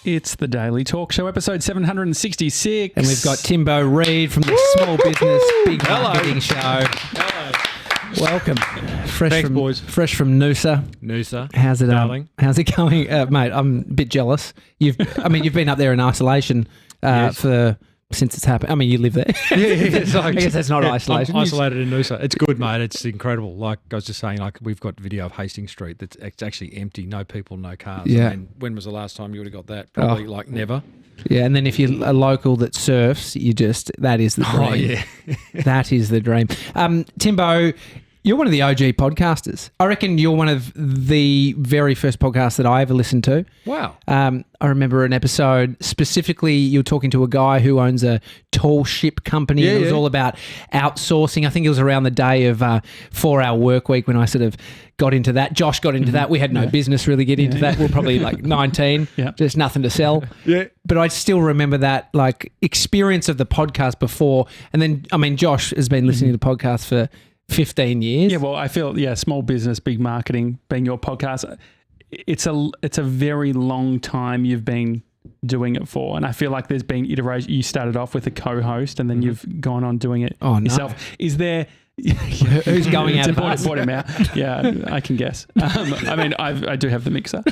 It's the Daily Talk Show, episode 766. And we've got Timbo Reid from the Small Business Big Marketing Show. Hello. Welcome. Thanks, boys. Fresh from Noosa. Noosa. How's it, darling? How's it going? Mate, I'm a bit jealous. You've been up there in isolation Yes. since it's happened. I mean, you live there. It's like, I guess that's not isolation. I'm isolated in Noosa. It's good, mate. It's incredible. Like I was just saying, like we've got video of Hastings Street that's it's actually empty. No people, no cars. Yeah. I mean, when was the last time you would have got that? Probably like never. Yeah, and then if you're a local that surfs, that is the dream. Oh, yeah. That is the dream. Timbo, you're one of the OG podcasters. I reckon you're one of the very first podcasts that I ever listened to. Wow. I remember an episode, specifically you were talking to a guy who owns a tall ship company. And it was all about outsourcing. I think it was around the day of 4-hour work week when I sort of got into that. Josh got into that. We had no business really getting into that. We were probably like 19, just nothing to sell. Yeah. But I still remember that like experience of the podcast before. And then, I mean, Josh has been listening to podcasts for 15 years. Yeah, well, I feel, small business, big marketing being your podcast, it's a very long time you've been doing it for. And I feel like there's been iteration. You started off with a co-host and then you've gone on doing it yourself. Is there... Who's going out? It's important to point him out. Yeah, I can guess. I mean, I do have the mixer.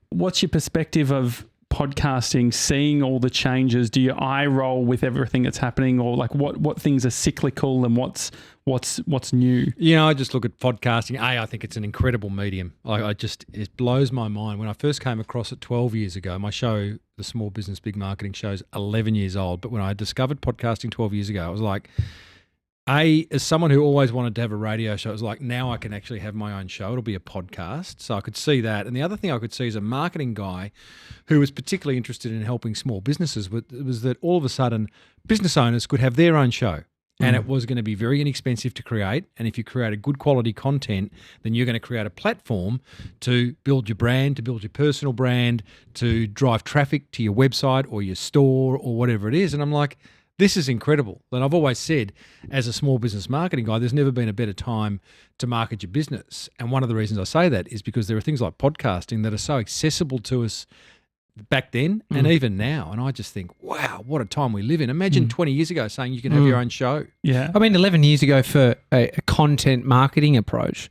What's your perspective of podcasting, seeing all the changes? Do your eye roll with everything that's happening, or like what things are cyclical and what's new? I just look at podcasting. I think it's an incredible medium. It blows my mind. When I first came across it 12 years ago, my show, the Small Business Big Marketing Show, is 11 years old. But when I discovered podcasting 12 years ago, I was like, as someone who always wanted to have a radio show, it was like, now I can actually have my own show. It'll be a podcast. So I could see that. And the other thing I could see as a marketing guy who was particularly interested in helping small businesses was that all of a sudden business owners could have their own show. And it was going to be very inexpensive to create. And if you created good quality content, then you're going to create a platform to build your brand, to build your personal brand, to drive traffic to your website or your store or whatever it is. And I'm like, this is incredible. And I've always said, as a small business marketing guy, there's never been a better time to market your business. And one of the reasons I say that is because there are things like podcasting that are so accessible to us back then and even now. And I just think, wow, what a time we live in. Imagine 20 years ago saying you can have your own show. Yeah. I mean, 11 years ago for a content marketing approach,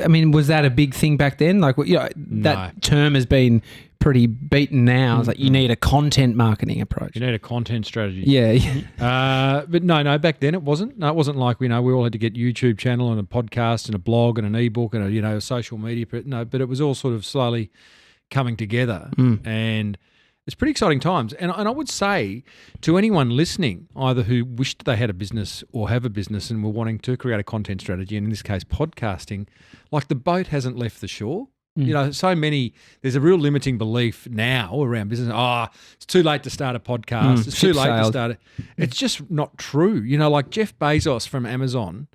I mean, was that a big thing back then? Like, that term has been pretty beaten now. It's like you need a content marketing approach. You need a content strategy. Yeah. But no, back then it wasn't. No, it wasn't like, we all had to get YouTube channel and a podcast and a blog and an ebook and a social media. But it was all sort of slowly coming together, and it's pretty exciting times. And I would say to anyone listening, either who wished they had a business or have a business and were wanting to create a content strategy, and in this case podcasting, like the boat hasn't left the shore. There's a real limiting belief now around business. It's too late to start a podcast. It's too late to start it. It's just not true. Like Jeff Bezos from Amazon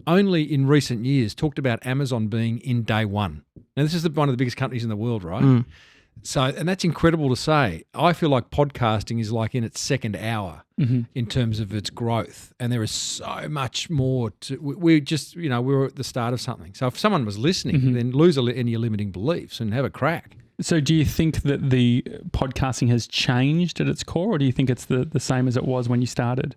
only in recent years talked about Amazon being in day one. Now, this is one of the biggest companies in the world, right? So, and that's incredible to say. I feel like podcasting is like in its second hour in terms of its growth. And there is so much more we're at the start of something. So if someone was listening, then lose any limiting beliefs and have a crack. So do you think that the podcasting has changed at its core, or do you think it's the same as it was when you started?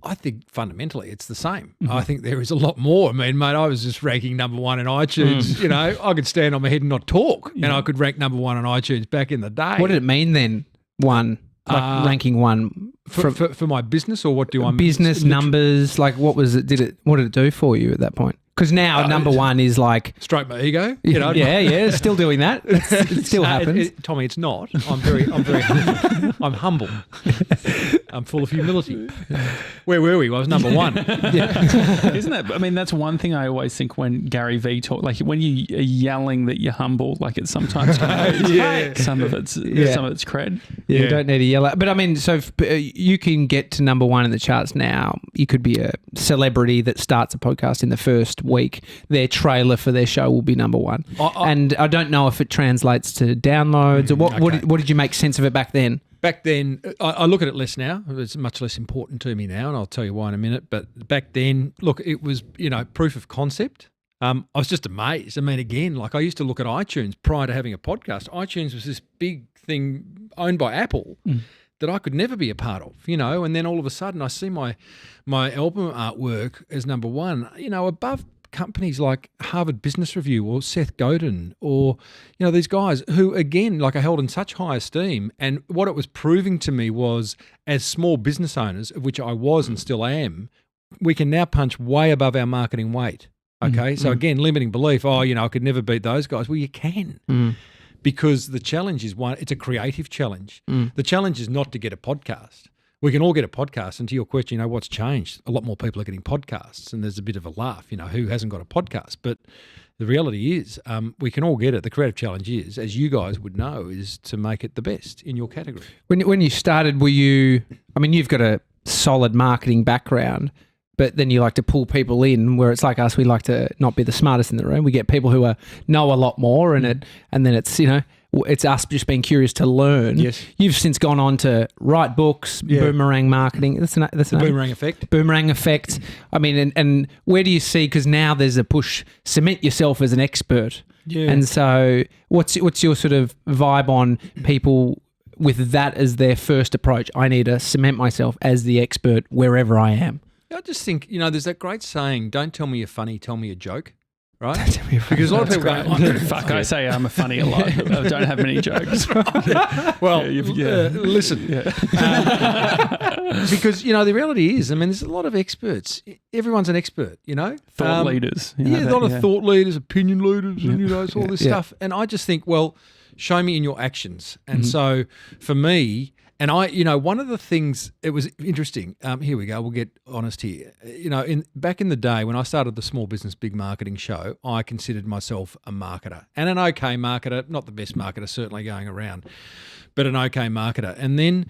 I think fundamentally it's the same. I think there is a lot more. I mean, mate, I was just ranking number one in iTunes. I could stand on my head and not talk, and I could rank number one on iTunes back in the day. What did it mean then? Ranking one for my business, or what do I mean? Business numbers, like what was it? What did it do for you at that point? Because now number one is like stroke my ego. Yeah, still doing that. It still happens. Tommy, it's not. I'm very I'm humble. I'm full of humility. Where were we? I was number one. Isn't that? I mean, that's one thing I always think when Gary V talk, like when you are yelling that you're humble, like it's sometimes some of it's cred. Yeah, you don't need to yell at. But I mean, so you can get to number one in the charts now. You could be a celebrity that starts a podcast in the first week. Their trailer for their show will be number one. And I don't know if it translates to downloads or what did you make sense of it back then? Back then, I look at it less now. It's much less important to me now, and I'll tell you why in a minute. But back then, look, it was, proof of concept. I was just amazed. I mean, again, like I used to look at iTunes prior to having a podcast. iTunes was this big thing owned by Apple that I could never be a part of, and then all of a sudden I see my album artwork as number one, above companies like Harvard Business Review or Seth Godin or, these guys who, again, like are held in such high esteem. And what it was proving to me was, as small business owners, of which I was and still am, we can now punch way above our marketing weight. Okay. So again, limiting belief, I could never beat those guys. Well, you can. Because the challenge is it's a creative challenge. The challenge is not to get a podcast. We can all get a podcast. And to your question, what's changed? A lot more people are getting podcasts, and there's a bit of a laugh, who hasn't got a podcast? But the reality is we can all get it. The creative challenge is, as you guys would know, is to make it the best in your category. When you started, you've got a solid marketing background, but then you like to pull people in, where it's like us, we like to not be the smartest in the room. We get people who know a lot more, and then it's it's us just being curious to learn. Yes. You've since gone on to write books, boomerang marketing. That's the boomerang effect. Boomerang effect. I mean, and where do you see? Because now there's a push, cement yourself as an expert. Yeah. And so, what's your sort of vibe on people with that as their first approach? I need to cement myself as the expert wherever I am. I just think, there's that great saying, don't tell me you're funny, tell me a joke, right? Because a lot of people go, fuck, I say I'm a funny a lot, but I don't have many jokes. Well, listen. Because, the reality is, there's a lot of experts. Everyone's an expert, Thought leaders. A lot of thought leaders, opinion leaders, and all this stuff. And I just think, well, show me in your actions. And so for me, and one of the things, it was interesting. Here we go. We'll get honest here. Back in the day when I started the Small Business Big Marketing Show, I considered myself a marketer, and an okay marketer, not the best marketer certainly going around, but an okay marketer. And then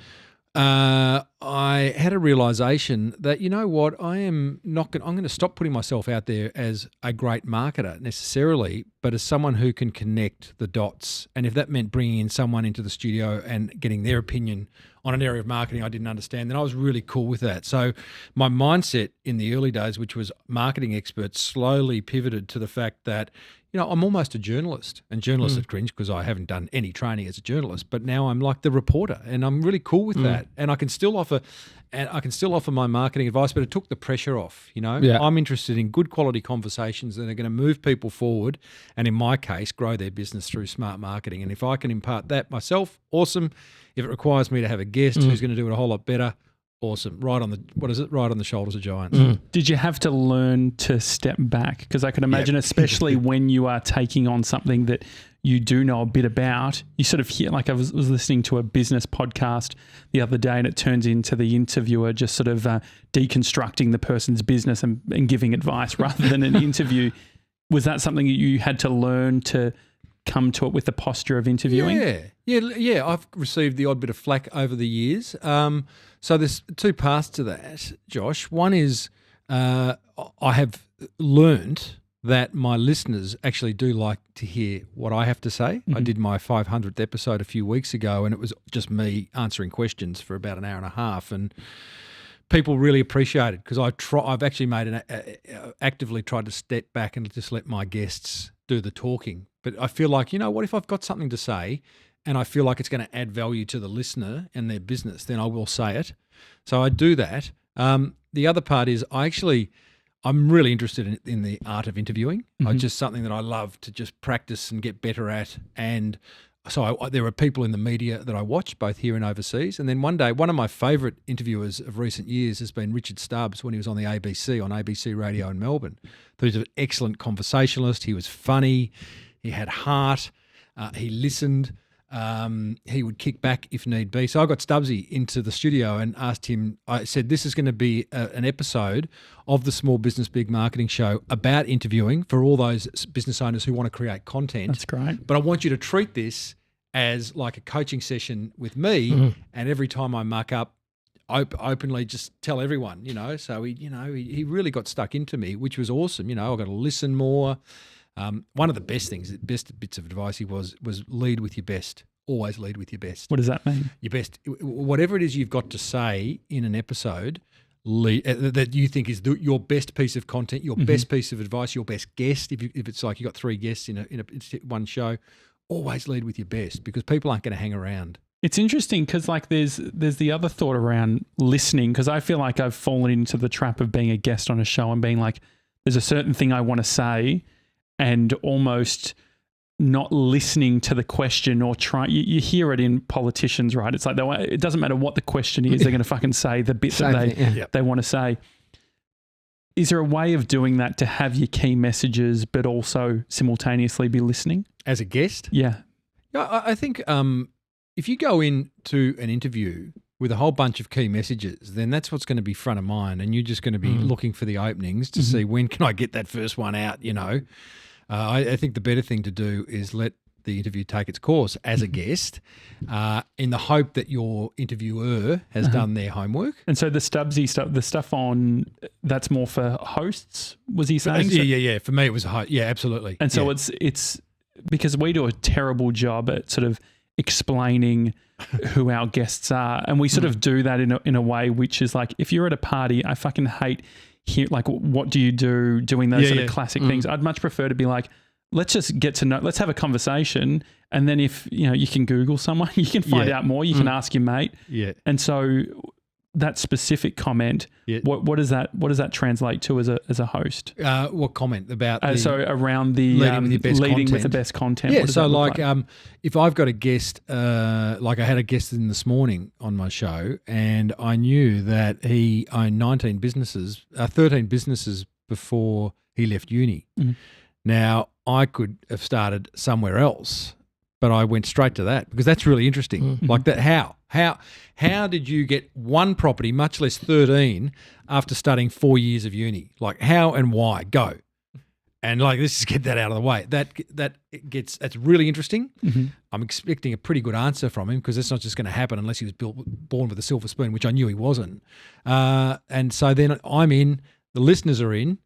I had a realization that, what, I'm going to stop putting myself out there as a great marketer necessarily, but as someone who can connect the dots. And if that meant bringing in someone into the studio and getting their opinion on an area of marketing I didn't understand, then I was really cool with that. So my mindset in the early days, which was marketing expert, slowly pivoted to the fact that, I'm almost a journalist, and journalists are cringe because I haven't done any training as a journalist, but now I'm like the reporter, and I'm really cool with that. And I can still offer my marketing advice, but it took the pressure off, Yeah. I'm interested in good quality conversations that are going to move people forward, and in my case, grow their business through smart marketing. And if I can impart that myself, awesome. If it requires me to have a guest who's going to do it a whole lot better, awesome. Right on the shoulders of giants. Did you have to learn to step back? Because I can imagine, especially when you are taking on something that you do know a bit about, you sort of hear, like I was listening to a business podcast the other day, and it turns into the interviewer just sort of deconstructing the person's business and giving advice rather than an interview. Was that something that you had to learn to come to it with the posture of interviewing? Yeah. I've received the odd bit of flack over the years. So there's two paths to that, Josh. One is I have learned that my listeners actually do like to hear what I have to say. I did my 500th episode a few weeks ago, and it was just me answering questions for about an hour and a half, and people really appreciate it because I've actually actively tried to step back and just let my guests do the talking. But I feel like, what if I've got something to say and I feel like it's going to add value to the listener and their business, then I will say it. So I do that. The other part is I'm really interested in the art of interviewing. It's just something that I love to just practice and get better at. And so there are people in the media that I watch, both here and overseas. And then one day, one of my favourite interviewers of recent years has been Richard Stubbs when he was on the ABC, on ABC Radio in Melbourne. He was an excellent conversationalist. He was funny. He had heart. He listened. He would kick back if need be. So I got Stubbsy into the studio and asked him, I said, this is going to be an episode of the Small Business Big Marketing Show about interviewing for all those business owners who want to create content. That's great. But I want you to treat this as like a coaching session with me. And every time I muck up, openly just tell everyone, So he really got stuck into me, which was awesome. I've got to listen more. One of the best bits of advice he was lead with your best. Always lead with your best. What does that mean? Your best. Whatever it is you've got to say in an episode, that you think is your best piece of content, your best piece of advice, your best guest? If it's like you got 3 guests in one show, always lead with your best, because people aren't going to hang around. It's interesting because like there's the other thought around listening, because I feel like I've fallen into the trap of being a guest on a show and being like, there's a certain thing I want to say, and almost not listening to the question or try. You hear it in politicians, right? It's like it doesn't matter what the question is, they're going to fucking say the bit that they want to say. Is there a way of doing that to have your key messages but also simultaneously be listening? As a guest? Yeah. I think if you go into an interview with a whole bunch of key messages, then that's what's going to be front of mind, and you're just going to be looking for the openings to see when can I get that first one out, I think the better thing to do is let the interview take its course as a guest, in the hope that your interviewer has done their homework. And so the Stubbsy stuff, the stuff on, that's more for hosts, was he saying? Yeah. For me, it was a host. Yeah, absolutely. And so it's because we do a terrible job at sort of explaining who our guests are, and we sort of do that in a way which is like, if you're at a party, I fucking hate like, what do you do, doing those sort of classic things. I'd much prefer to be like, let's just get to know, let's have a conversation, and then if you can Google someone, you can find out more, you can ask your mate. And so that specific comment, what does that translate to as a host? What comment about so around the leading with the best content? Yeah, so like if I've got a guest, like I had a guest in this morning on my show, and I knew that he owned 13 businesses before he left uni. Now, I could have started somewhere else, but I went straight to that because that's really interesting. Like that, how did you get one property, much less 13, after studying 4 years of uni? Like how and why? Go. And like, let's just get that out of the way. That's really interesting. I'm expecting a pretty good answer from him, because that's not just going to happen unless he was born with a silver spoon, which I knew he wasn't. And so then I'm in, the listeners are in,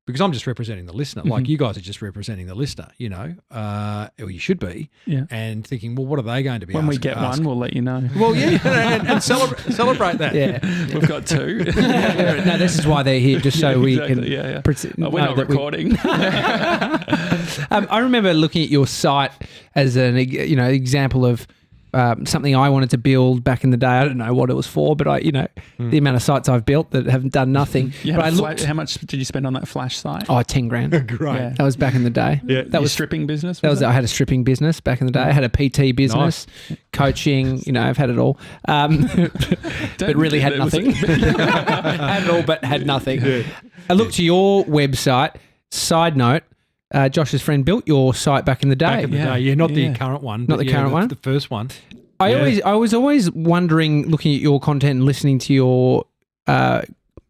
because I'm just representing the listener. Like you guys are just representing the listener, or you should be. And thinking, well, what are they going to be when we get one, we'll let you know. Well, and celebrate that. Yeah, we've got 2. No, this is why they're here, just so we can. We're not recording. I remember looking at your site as an example of something I wanted to build back in the day. I don't know what it was for, but the amount of sites I've built that haven't done nothing. How much did you spend on that Flash site? Oh, 10 grand. Great. Yeah. That was back in the day. Yeah. That was stripping business. I had a stripping business back in the day. I had a PT business, coaching. I've had it all, but really had nothing. Had it all, but had nothing. I looked to your website. Side note. Josh's friend built your site back in the day. Not the current one. Not the current one. The first one. I was always wondering, looking at your content and listening to your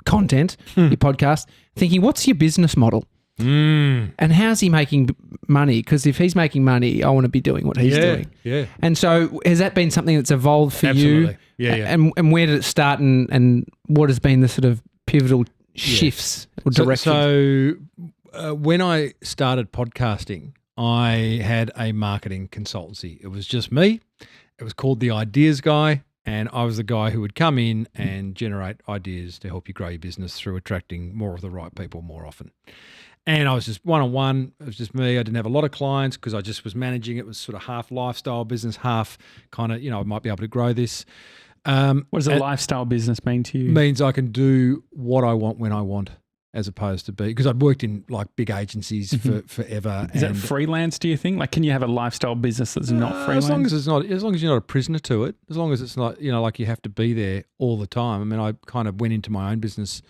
content, your podcast, thinking, what's your business model? And how's he making money? Because if he's making money, I want to be doing what he's doing. Yeah. And so has that been something that's evolved for you? Yeah. And where did it start, and what has been the sort of pivotal shifts or directions? So when I started podcasting, I had a marketing consultancy. It was just me. It was called The Ideas Guy, and I was the guy who would come in and generate ideas to help you grow your business through attracting more of the right people more often. And I was just one-on-one. It was just me. I didn't have a lot of clients because I just was managing. It was sort of half lifestyle business, half kind of, I might be able to grow this. What does a lifestyle business mean to you? Means I can do what I want when I want, as opposed to because I'd worked in like big agencies for forever. Is that freelance, do you think? Like, can you have a lifestyle business that's not freelance? As long as you're not a prisoner to it, as long as it's not, like you have to be there all the time. I mean, I kind of went into my own business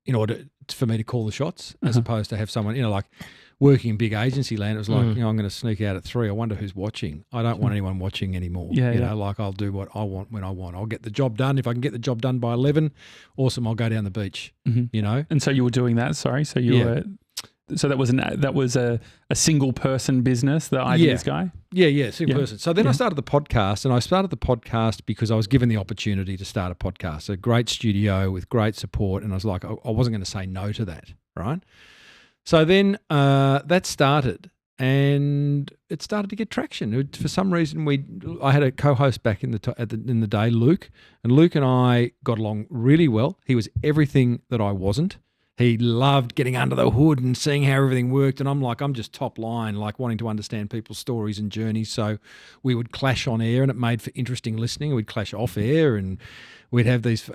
in order for me to call the shots, as opposed to have someone, like working in big agency land. It was like, I'm going to sneak out at 3. I wonder who's watching. I don't want anyone watching anymore. Like I'll do what I want when I want. I'll get the job done. If I can get the job done by 11, awesome. I'll go down the beach. And so you were doing that. Sorry, so you were. So that was a single person business, the Ideas Guy. Single person. So then I started the podcast, and I started the podcast because I was given the opportunity to start a podcast. A great studio with great support, and I was like, I wasn't going to say no to that, right? So then that started, and it started to get traction. For some reason, I had a co-host back in the day, Luke, and Luke and I got along really well. He was everything that I wasn't. He loved getting under the hood and seeing how everything worked, and I'm just top line, like wanting to understand people's stories and journeys. So we would clash on air, and it made for interesting listening. We'd clash off air, and we'd have these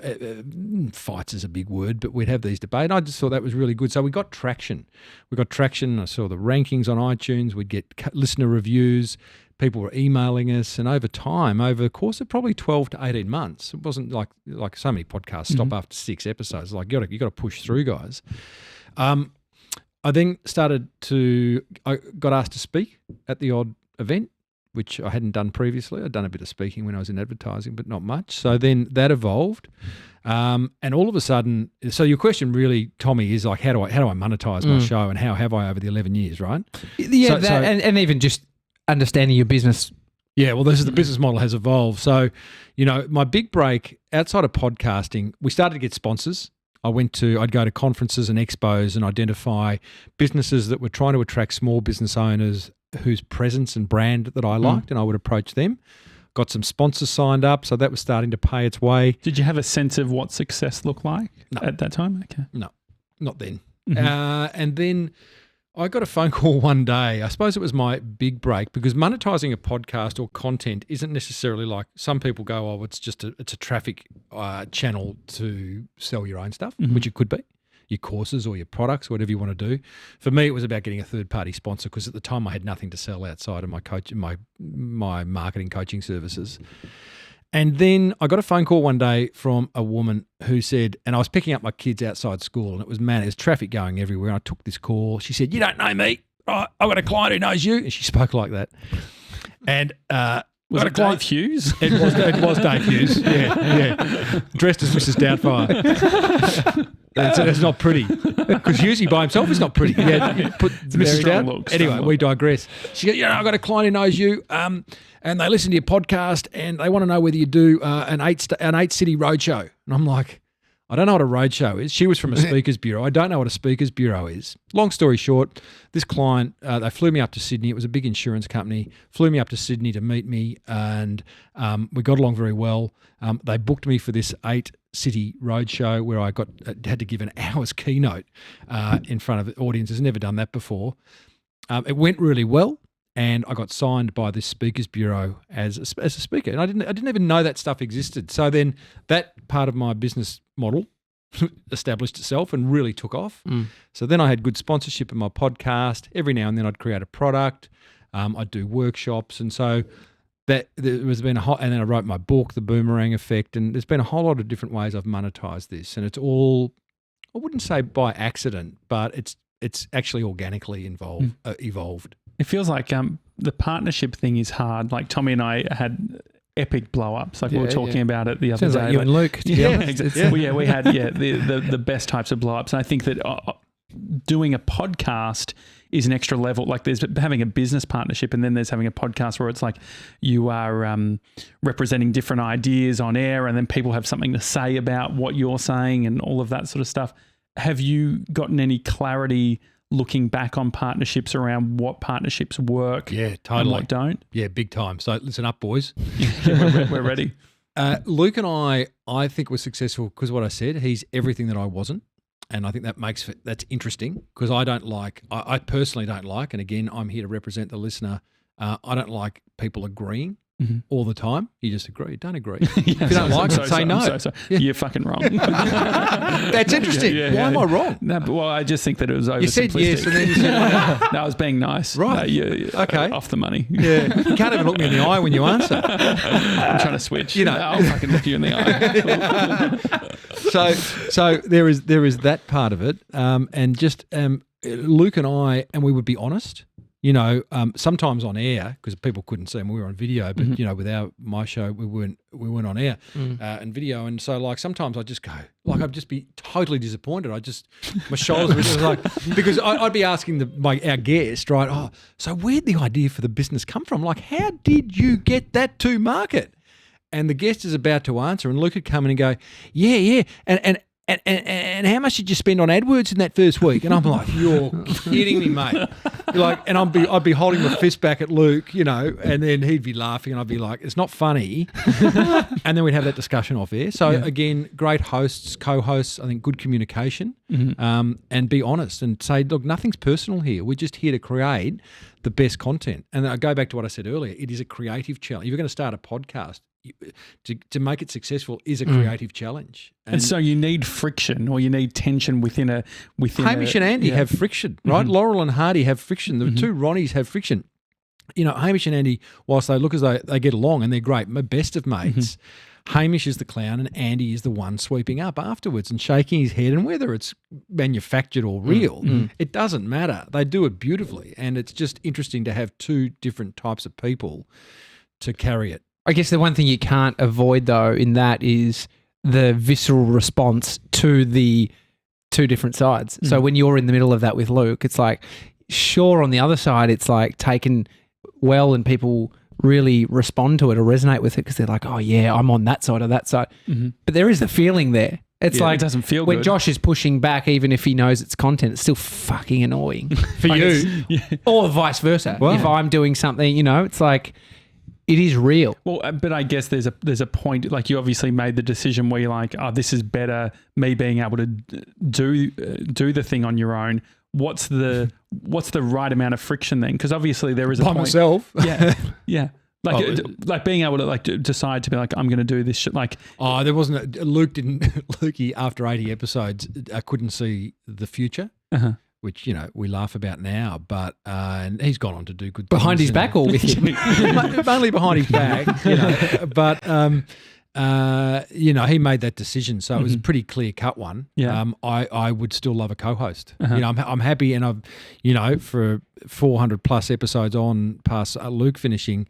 fights is a big word, but we'd have these debates. I just thought that was really good. So we got traction. I saw the rankings on iTunes. We'd get listener reviews. People were emailing us, and over the course of probably 12 to 18 months, it wasn't like so many podcasts stop after 6 episodes. Like you got to push through, guys. I then I got asked to speak at the odd event, which I hadn't done previously. I'd done a bit of speaking when I was in advertising, but not much. So then that evolved, and all of a sudden, so your question really, Tommy, is like, how do I monetize my show, and how have I over the 11 years, right? Yeah, and even just understanding your business. Yeah, well, the business model has evolved. So, my big break outside of podcasting, we started to get sponsors. I'd go to conferences and expos and identify businesses that were trying to attract small business owners whose presence and brand that I liked, and I would approach them. Got some sponsors signed up, so that was starting to pay its way. Did you have a sense of what success looked like at that time? Okay. No, not then. And then I got a phone call one day. I suppose it was my big break, because monetizing a podcast or content isn't necessarily like some people go, oh, it's a traffic channel to sell your own stuff, which it could be, your courses or your products, whatever you want to do. For me, it was about getting a third-party sponsor, because at the time I had nothing to sell outside of my marketing coaching services. And then I got a phone call one day from a woman who said, and I was picking up my kids outside school, and it was traffic going everywhere. I took this call. She said, "You don't know me. I've got a client who knows you." And she spoke like that. And was it Dave Hughes? It was Dave Hughes. Yeah. Dressed as Mrs. Doubtfire. That's not pretty, because Hughesy by himself is not pretty. Yeah, put Mrs. Doubt. Anyway, we digress. She goes, I've got a client who knows you, and they listen to your podcast, and they want to know whether you do an 8-city roadshow. And I'm like, I don't know what a roadshow is. She was from a speakers bureau. I don't know what a speakers bureau is. Long story short, this client, they flew me up to Sydney. It was a big insurance company. Flew me up to Sydney to meet me, and we got along very well. They booked me for this 8-city roadshow where I had to give an hour's keynote in front of audiences. Never done that before. It went really well, and I got signed by this speakers bureau as a speaker, and I didn't even know that stuff existed. So then that part of my business model established itself and really took off. So then I had good sponsorship in my podcast. Every now and then I'd create a product. I'd do workshops, and so and then I wrote my book, The Boomerang Effect, and there's been a whole lot of different ways I've monetized this, and it's all, I wouldn't say by accident, but it's actually organically evolved. It feels like the partnership thing is hard. Like Tommy and I had epic blow-ups, like we were talking about it the other day. Sounds like you and Luke. Yeah, exactly. Yeah. Well, yeah, we had the best types of blow-ups, and I think that doing a podcast is an extra level. Like there's having a business partnership, and then there's having a podcast where it's like you are representing different ideas on air, and then people have something to say about what you're saying and all of that sort of stuff. Have you gotten any clarity looking back on partnerships around what partnerships work and what don't? Yeah, big time. So listen up, boys. We're ready. Luke and I think we're successful because what I said, he's everything that I wasn't. And I think that's interesting, because I personally don't like, and again, I'm here to represent the listener, I don't like people agreeing all the time. You just agree. Don't agree. If you don't like it, say no. Yeah. You're fucking wrong. That's interesting. Why am I wrong? No, but I just think that it was oversimplistic. You said yes, and then you said no. I was being nice. Right. No, okay. Off the money. Yeah. You can't even look me in the eye when you answer. I'm trying to switch. I'll fucking look you in the eye. So there is that part of it, and just Luke and I, and we would be honest. Sometimes on air, because people couldn't see them, we were on video. But with my show, we weren't on air and video, and so like sometimes I'd just go, like I'd just be totally disappointed. My shoulders were just like, because I'd be asking our guest, right? Oh, so where'd the idea for the business come from? Like, how did you get that to market? And the guest is about to answer, and Luke would come in and go, yeah, and and how much did you spend on AdWords in that first week? And I'm like, you're kidding me, mate. And I'd be holding my fist back at Luke, and then he'd be laughing, and I'd be like, it's not funny. And then we'd have that discussion off air. So again, great hosts, co-hosts, I think good communication, and be honest and say, look, nothing's personal here. We're just here to create the best content. And I go back to what I said earlier. It is a creative challenge. If you're going to start a podcast, to make it successful is a creative challenge. And so you need friction, or you need tension within Hamish and Andy have friction, right? Laurel and Hardy have friction. The two Ronnies have friction. Hamish and Andy, whilst they look as though they get along and they're great, my best of mates, Hamish is the clown and Andy is the one sweeping up afterwards and shaking his head. And whether it's manufactured or real, it doesn't matter. They do it beautifully. And it's just interesting to have two different types of people to carry it. I guess the one thing you can't avoid, though, in that is the visceral response to the two different sides. So when you're in the middle of that with Luke, it's like, sure, on the other side, it's like taken well and people really respond to it or resonate with it because they're like, oh, yeah, I'm on that side or that side. But there is a feeling there. It's like it doesn't feel when good. Josh is pushing back, even if he knows it's content, it's still fucking annoying. For you. Or vice versa. Wow. If I'm doing something, it's like, it is real. Well, but I guess there's a point, like you obviously made the decision where you're like, oh, this is better, me being able to do the thing on your own. What's the right amount of friction then? Because obviously there is a point. Myself. Yeah. Like being able to decide to be like, I'm going to do this shit. Like, there wasn't Lukey after 80 episodes, I couldn't see the future. Which, we laugh about now, but and he's gone on to do good behind things. His back or with him? Mainly behind his back, but, he made that decision. So it was a pretty clear-cut one. Yeah. I would still love a co-host. I'm happy, and I've, for 400-plus episodes on past Luke finishing,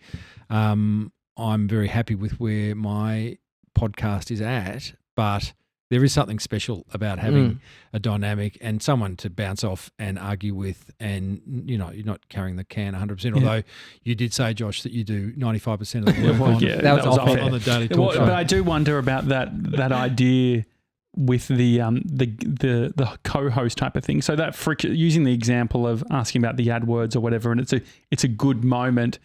I'm very happy with where my podcast is at, but there is something special about having a dynamic and someone to bounce off and argue with, and you're not carrying the can 100%. Although you did say, Josh, that you do 95% of the work that was on the Daily Talk Show. But I do wonder about that idea with the co-host type of thing. So that friction, using the example of asking about the AdWords or whatever, and it's a good moment.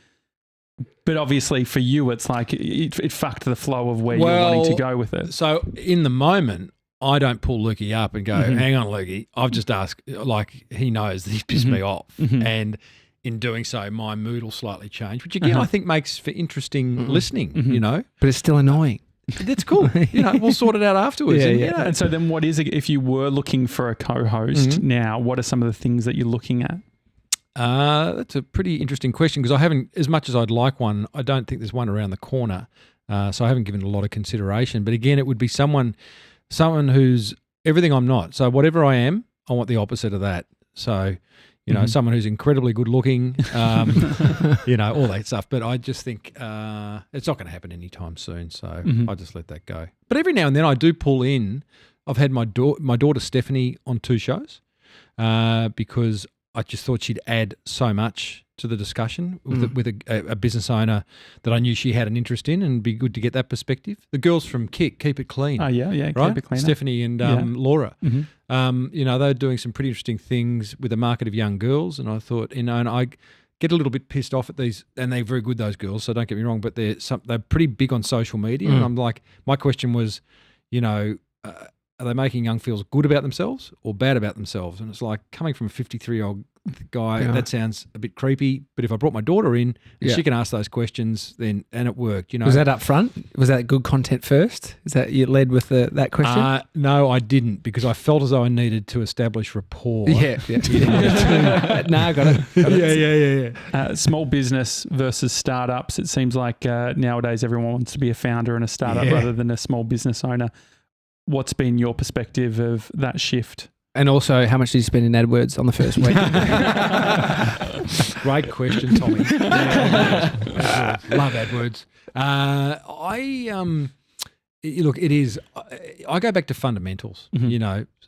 But obviously for you, it's like it fucked the flow of where you're wanting to go with it. So in the moment, I don't pull Lukey up and go, hang on, Lukey. I've just asked, like he knows that he's pissed me off. And in doing so, my mood will slightly change, which again, I think makes for interesting listening, But it's still annoying. That's cool. We'll sort it out afterwards. And so then what is it, if you were looking for a co-host now, what are some of the things that you're looking at? That's a pretty interesting question because I haven't, as much as I'd like one, I don't think there's one around the corner. So I haven't given it a lot of consideration. But again, it would be someone who's everything I'm not. So whatever I am, I want the opposite of that. So, someone who's incredibly good looking, all that stuff. But I just think it's not going to happen anytime soon. So I just let that go. But every now and then I do pull in. I've had my daughter Stephanie on 2 shows because I just thought she'd add so much to the discussion with a business owner that I knew she had an interest in, and it'd be good to get that perspective. The girls from Keep It Clean. Oh, yeah, right? Keep It Clean. Stephanie and Laura. They're doing some pretty interesting things with a market of young girls, and I thought, and I get a little bit pissed off at these, and they're very good, those girls, so don't get me wrong, but they're pretty big on social media, and I'm like, my question was, are they making young feel good about themselves or bad about themselves? And it's like, coming from a 53-year-old guy, that sounds a bit creepy. But if I brought my daughter in and she can ask those questions, and it worked. Was that up front? Was that good content first? Is that you led with that question? No, I didn't, because I felt as though I needed to establish rapport. Yeah. No, I got it. Yeah. Small business versus startups. It seems like nowadays everyone wants to be a founder and a startup rather than a small business owner. What's been your perspective of that shift? And also, how much did you spend in AdWords on the first week? Great question, Tommy. Love AdWords. Look, it is. I go back to fundamentals.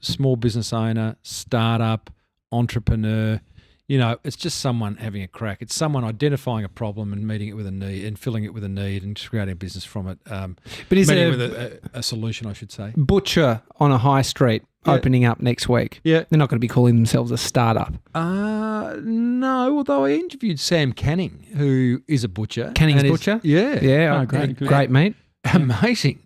Small business owner, startup, entrepreneur. it's just someone having a crack. It's someone identifying a problem and meeting it with a need and filling it with a need and creating a business from it. But is meeting it with a solution, I should say. Butcher on a high street opening up next week? Yeah. They're not going to be calling themselves a startup. No, although I interviewed Sam Canning, who is a butcher. Canning's Butcher? Yeah. Yeah. Oh, great. Great meat. Amazing.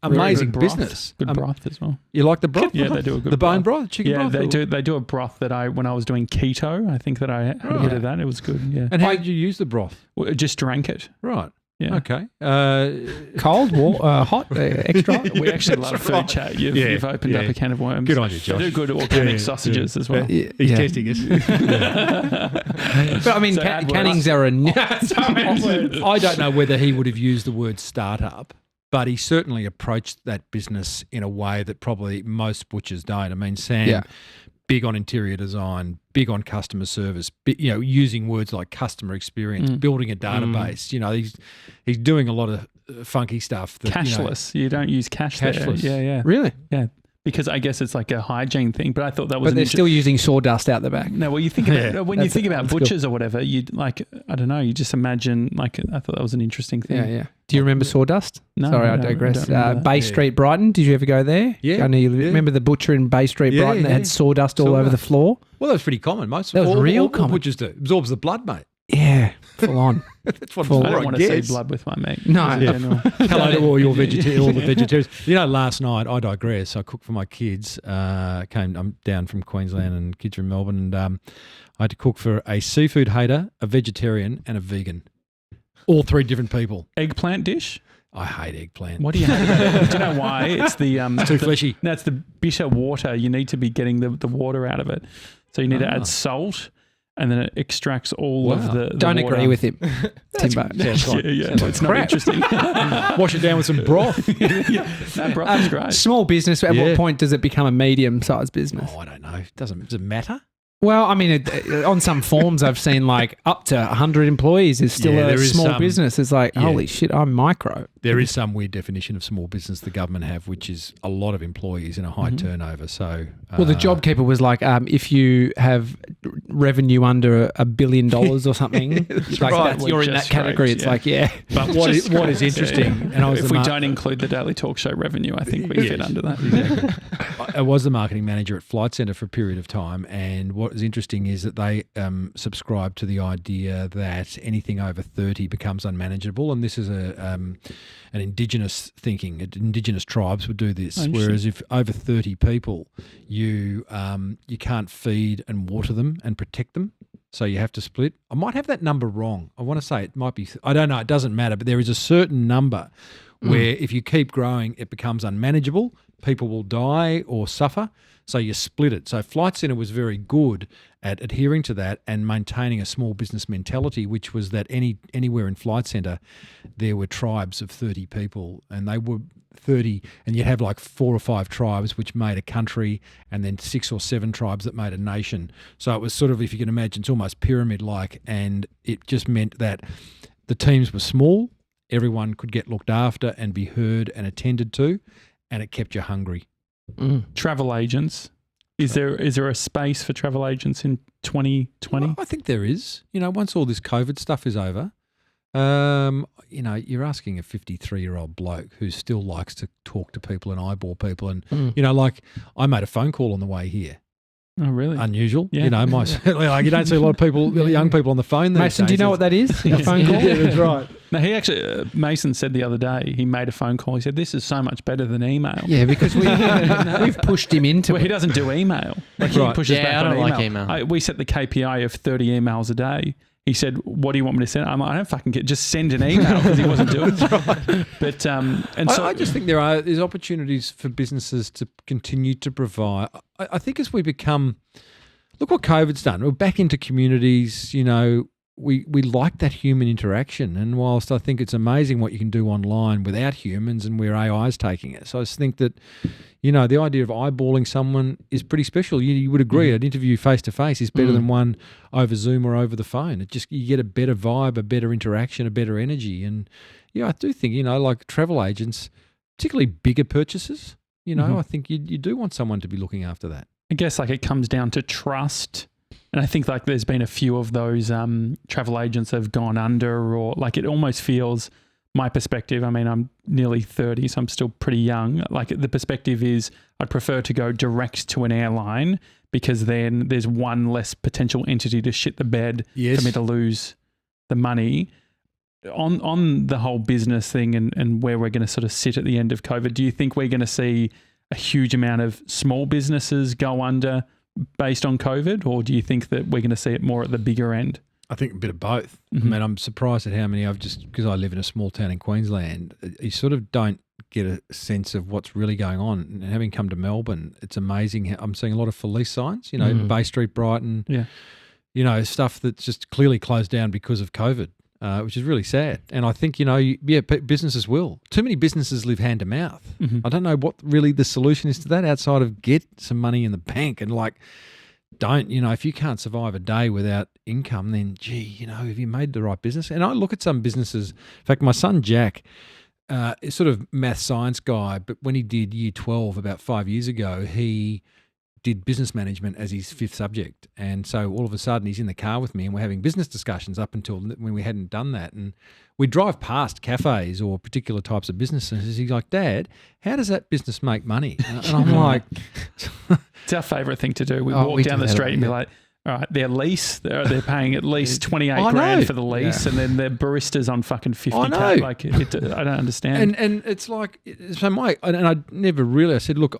Amazing good business. Good broth as well. You like the broth? Yeah, they do a good The bone broth. broth, chicken Yeah, broth? they do a broth that when I was doing keto, I think that I had a bit of that. It was good, yeah. And how did you use the broth? Well, just drank it. Right. Yeah. Okay. Cold, hot, extra. We actually love food chat. You've opened up a can of worms. Good on you, Josh. They do good organic sausages as well. He's testing us. But I mean, Canning's are a I don't know whether he would have used the word startup, but he certainly approached that business in a way that probably most butchers don't. I mean, Sam, big on interior design, big on customer service, using words like customer experience, building a database. He's doing a lot of funky stuff. Cashless. You don't use cash there. Cashless. Yeah. Really? Yeah. Because I guess it's like a hygiene thing, but I thought that was. But they're still using sawdust out the back. No, well, you think about when you think about butchers or whatever, you I don't know, you just imagine I thought that was an interesting thing. Yeah. Do you remember sawdust? No, Sorry, I don't digress. remember Bay Street, Brighton. Did you ever go there? Yeah. I know you remember the butcher in Bay Street, Brighton that had sawdust all over the floor. Well, that was pretty common. That was real all common. Butchers do. Absorbs the blood, mate. Yeah, full on. That's what I don't want to see blood with my meat. No. Hello to all all the vegetarians. Last night I digress. I cooked for my kids. I'm down from Queensland and kids are in Melbourne, and I had to cook for a seafood hater, a vegetarian, and a vegan. All three different people. Eggplant dish. I hate eggplant. What do you hate about it? Do you know why? It's the too fleshy. No, it's the bitter water. You need to be getting the water out of it. So you need to add salt. And then it extracts all of the Don't water. agree with him, Timbo. It's not interesting. Wash it down with some broth. That broth is great. Small business, at what point does it become a medium-sized business? Oh, I don't know. Does it matter? Well, I mean, on some forms I've seen like up to 100 employees is still a small business. It's like, holy shit, I'm micro. There is some weird definition of small business the government have, which is a lot of employees and a high turnover. So, well, the JobKeeper was like, if you have revenue under $1 billion or something, you're in that category. It's like, But what is interesting, and if we don't include the Daily Talk Show revenue, I think we fit under that. Exactly. I was the marketing manager at Flight Centre for a period of time, and what is interesting is that they subscribe to the idea that anything over 30 becomes unmanageable, and this is an indigenous thinking. Indigenous tribes would do this, whereas if over 30 people, you can't feed and water them and protect them, so you have to split. I might have that number wrong. I want to say it might be, I don't know, it doesn't matter, but there is a certain number where if you keep growing, it becomes unmanageable. People will die or suffer, so you split it. So Flight Centre was very good at adhering to that and maintaining a small business mentality, which was that anywhere in Flight Centre, there were tribes of 30 people, and they were 30, and you'd have like 4 or 5 tribes which made a country, and then 6 or 7 tribes that made a nation. So it was sort of, if you can imagine, it's almost pyramid-like, and it just meant that the teams were small, everyone could get looked after and be heard and attended to, and it kept you hungry. Travel agents. Is there a space for travel agents in 2020? Well, I think there is. Once all this COVID stuff is over, you're asking a 53-year-old bloke who still likes to talk to people and eyeball people. And, I made a phone call on the way here. Oh, really? Unusual. Yeah. You don't see a lot of people, young people on the phone these Mason, days. do you know what that is? A phone call? Yeah, that's right. No, he actually, Mason said the other day, he made a phone call. He said, this is so much better than email. Yeah, because we've pushed him into it. He doesn't do email. He pushes back on email. Like email. We set the KPI of 30 emails a day. He said, what do you want me to send? I'm like, I don't fucking get, just send an email, because he wasn't doing it. But, I just think there's opportunities for businesses to continue to provide. I think as we become, look what COVID's done. We're back into communities, we like that human interaction. And whilst I think it's amazing what you can do online without humans and where AI is taking it. So I just think that, the idea of eyeballing someone is pretty special. You would agree, an interview face-to-face is better than one over Zoom or over the phone. You get a better vibe, a better interaction, a better energy. And, I do think, like travel agents, particularly bigger purchases, I think you do want someone to be looking after that. I guess it comes down to trust And I think like there's been a few of those travel agents that have gone under, or like it almost feels, my perspective, I mean, I'm nearly 30, so I'm still pretty young. Like the perspective is I'd prefer to go direct to an airline because then there's one less potential entity to shit the bed for me to lose the money. On the whole business thing and where we're going to sort of sit at the end of COVID, do you think we're going to see a huge amount of small businesses go under based on COVID, or do you think that we're going to see it more at the bigger end? I think a bit of both. I mean, I'm surprised at how many because I live in a small town in Queensland, you sort of don't get a sense of what's really going on. And having come to Melbourne, it's amazing how I'm seeing a lot of for lease signs, Bay Street, Brighton, stuff that's just clearly closed down because of COVID, which is really sad. And I think, businesses will. Too many businesses live hand to mouth. I don't know what really the solution is to that outside of get some money in the bank and don't, if you can't survive a day without income, then have you made the right business? And I look at some businesses. In fact, my son Jack is sort of math science guy, but when he did year 12 about 5 years ago, he did business management as his fifth subject. And so all of a sudden he's in the car with me and we're having business discussions up until when we hadn't done that. And we drive past cafes or particular types of businesses. He's like, Dad, how does that business make money? And I'm like... It's our favourite thing to do. We walk down the street and be like, all right, their lease, they're paying at least 28 grand for the lease, and then their barista's on fucking 50K. Like, I don't understand. And it's like, so I never really, I said, look,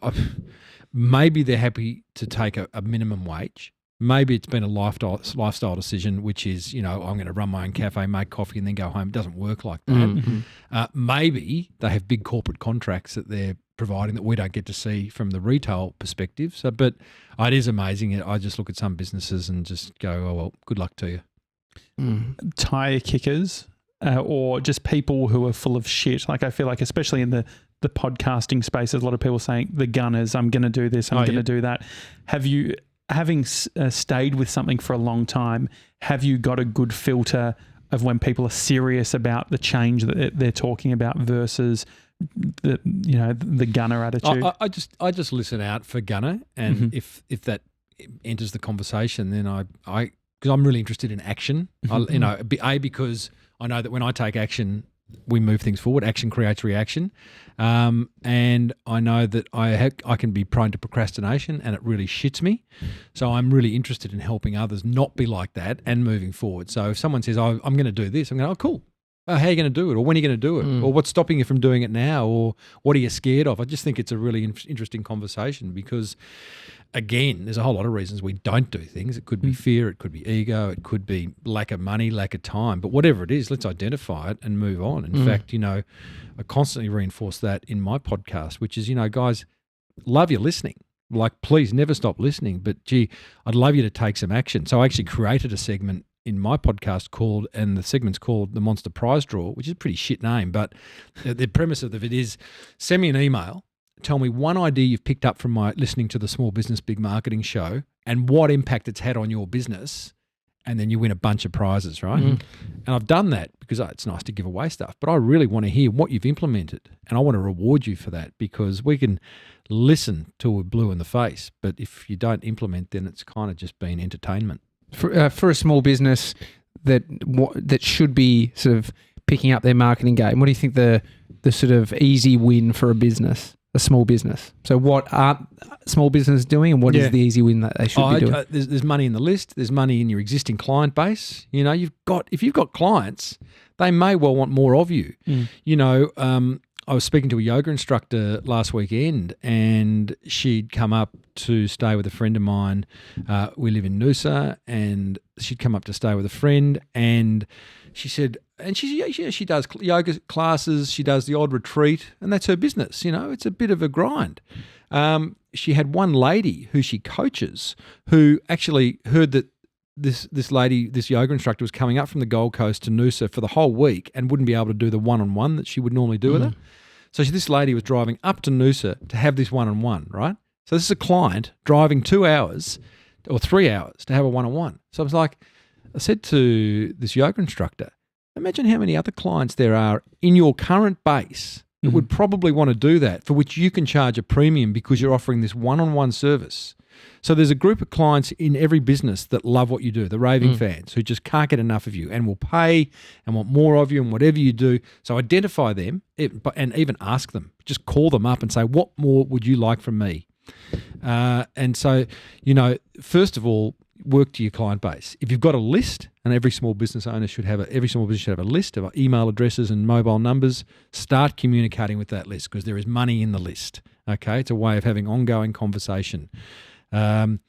maybe they're happy to take a minimum wage. Maybe it's been a lifestyle decision, which is, I'm going to run my own cafe, make coffee, and then go home. It doesn't work like that. Maybe they have big corporate contracts that they're providing that we don't get to see from the retail perspective. So, but it is amazing. I just look at some businesses and just go, oh, well, good luck to you. Tire kickers or just people who are full of shit. Like I feel like, especially in the podcasting space, there's a lot of people saying the gunners, I'm going to do this, I'm going to do that. Having stayed with something for a long time, have you got a good filter of when people are serious about the change that they're talking about versus the gunner attitude? I just listen out for gunner, and if that enters the conversation, then because I'm really interested in action. Because I know that when I take action, we move things forward. Action creates reaction, and I know that I can be prone to procrastination, and it really shits me. So I'm really interested in helping others not be like that and moving forward. So if someone says, "Oh, I'm going to do this," I'm going, "Oh, cool. How are you going to do it? Or when are you going to do it? Or what's stopping you from doing it now? Or what are you scared of?" I just think it's a really interesting conversation because, again, there's a whole lot of reasons we don't do things. It could be fear, it could be ego, it could be lack of money, lack of time. But whatever it is, let's identify it and move on. In fact, I constantly reinforce that in my podcast, which is, guys, love your listening. Like, please never stop listening. But, gee, I'd love you to take some action. So I actually created a segment in my podcast and the segment's called The Monster Prize Draw, which is a pretty shit name, but the premise of it is send me an email, tell me one idea you've picked up from my listening to the Small Business Big Marketing show and what impact it's had on your business, and then you win a bunch of prizes, right? And I've done that because it's nice to give away stuff, but I really want to hear what you've implemented, and I want to reward you for that because we can listen till we're blue in the face, but if you don't implement, then it's kind of just been entertainment. For a small business that should be sort of picking up their marketing game, what do you think the sort of easy win for a small business? So what are small businesses doing, and what is the easy win that they should be doing? There's money in the list. There's money in your existing client base. If you've got clients, they may well want more of you. I was speaking to a yoga instructor last weekend, and she'd come up to stay with a friend of mine. We live in Noosa, and she'd come up to stay with a friend, and she said, and she does yoga classes, she does the odd retreat, and that's her business. It's a bit of a grind. She had one lady who she coaches who actually heard that this lady, this yoga instructor, was coming up from the Gold Coast to Noosa for the whole week and wouldn't be able to do the one-on-one that she would normally do with her. So this lady was driving up to Noosa to have this one-on-one, right? So this is a client driving 2 hours or 3 hours to have a one-on-one. So I said to this yoga instructor, imagine how many other clients there are in your current base that would probably want to do that, for which you can charge a premium because you're offering this one-on-one service. So there's a group of clients in every business that love what you do, the raving fans who just can't get enough of you and will pay and want more of you and whatever you do. So identify them and even ask them. Just call them up and say, what more would you like from me? And so, first of all, work to your client base. If you've got a list, and every small business should have a list of email addresses and mobile numbers, start communicating with that list because there is money in the list. Okay, it's a way of having ongoing conversation. And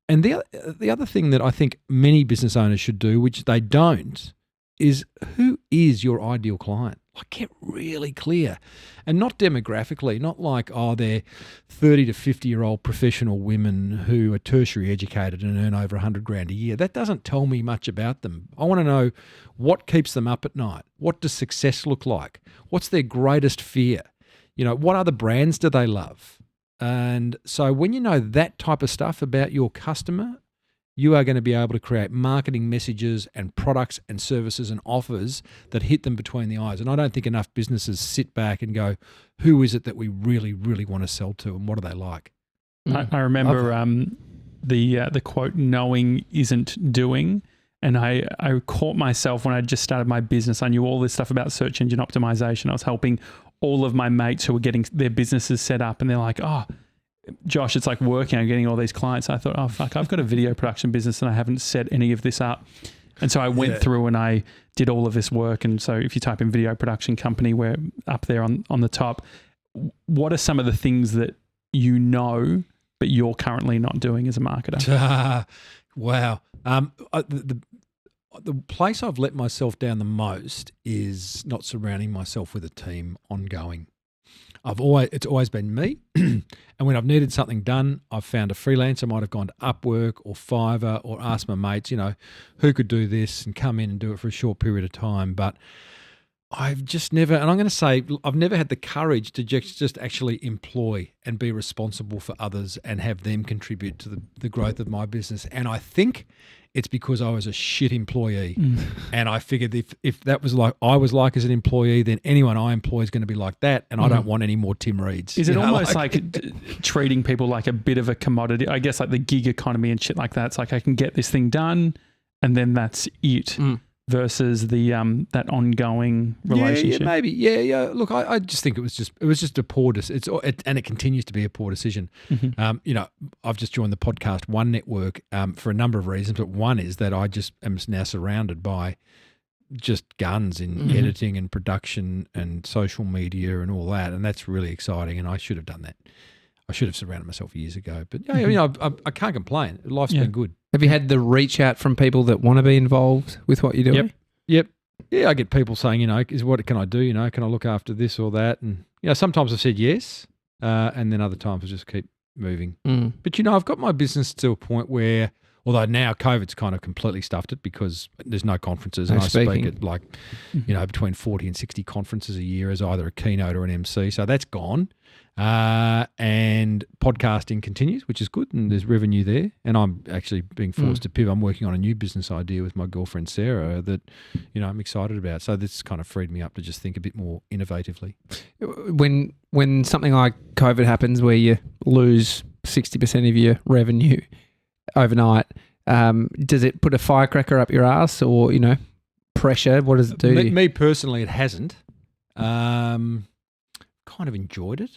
the other thing that I think many business owners should do, which they don't, is who is your ideal client? Like, get really clear, and not demographically, not like, they're 30 to 50-year-old professional women who are tertiary educated and earn over $100,000 a year. That doesn't tell me much about them. I want to know what keeps them up at night. What does success look like? What's their greatest fear? What other brands do they love? And so when you know that type of stuff about your customer, you are going to be able to create marketing messages and products and services and offers that hit them between the eyes. And I don't think enough businesses sit back and go, who is it that we really, really want to sell to and what do they like? I remember the quote, knowing isn't doing. And I caught myself when I just started my business. I knew all this stuff about search engine optimization. I was helping all of my mates who were getting their businesses set up and they're like, Josh, it's like working. I'm getting all these clients. I thought, fuck, I've got a video production business and I haven't set any of this up. And so I went through and I did all of this work. And so if you type in video production company, we're up there on the top. What are some of the things that but you're currently not doing as a marketer? Wow. The place I've let myself down the most is not surrounding myself with a team ongoing. It's always been me, and when I've needed something done, I've found a freelancer. Might have gone to Upwork or Fiverr or asked my mates, who could do this and come in and do it for a short period of time. But I've just never, and I'm going to say, I've never had the courage to just actually employ and be responsible for others and have them contribute to the growth of my business. And I think it's because I was a shit employee. And I figured if that was like I was like as an employee, then anyone I employ is going to be like that. And I don't want any more Tim Reids. Is it almost like treating people like a bit of a commodity? I guess like the gig economy and shit like that. It's like I can get this thing done and then that's it. Versus the that ongoing relationship. Yeah, maybe. Yeah. Look, I just think it was just a poor decision. And it continues to be a poor decision. I've just joined the Podcast One network for a number of reasons, but one is that I just am now surrounded by just guns in editing and production and social media and all that, and that's really exciting. And I should have done that. I should have surrounded myself years ago. But I can't complain. Life's been good. Have you had the reach out from people that want to be involved with what you're doing? Yep. Yeah, I get people saying, what can I do? Can I look after this or that? And sometimes I've said yes, and then other times I just keep moving. But I've got my business to a point where, although now COVID's kind of completely stuffed it because there's no conferences, and I speak at between 40 and 60 conferences a year as either a keynote or an MC, so that's gone. And podcasting continues, which is good, and there's revenue there. And I'm actually being forced to pivot. I'm working on a new business idea with my girlfriend Sarah that, I'm excited about. So this kind of freed me up to just think a bit more innovatively. When something like COVID happens, where you lose 60% of your revenue overnight, does it put a firecracker up your ass, or pressure? What does it do? Me personally, it hasn't. Kind of enjoyed it.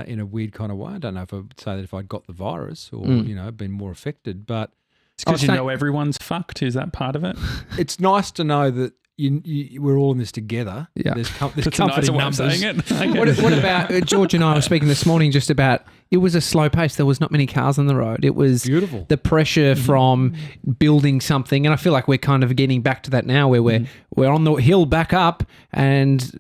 In a weird kind of way. I don't know if I would say that if I'd got the virus or, been more affected, but... It's because everyone's fucked. Is that part of it? It's nice to know that we're all in this together. Yeah. There's comforting numbers. What about, George and I were speaking this morning just about, it was a slow pace. There was not many cars on the road. It was beautiful. The pressure from building something. And I feel like we're kind of getting back to that now where we're on the hill back up and,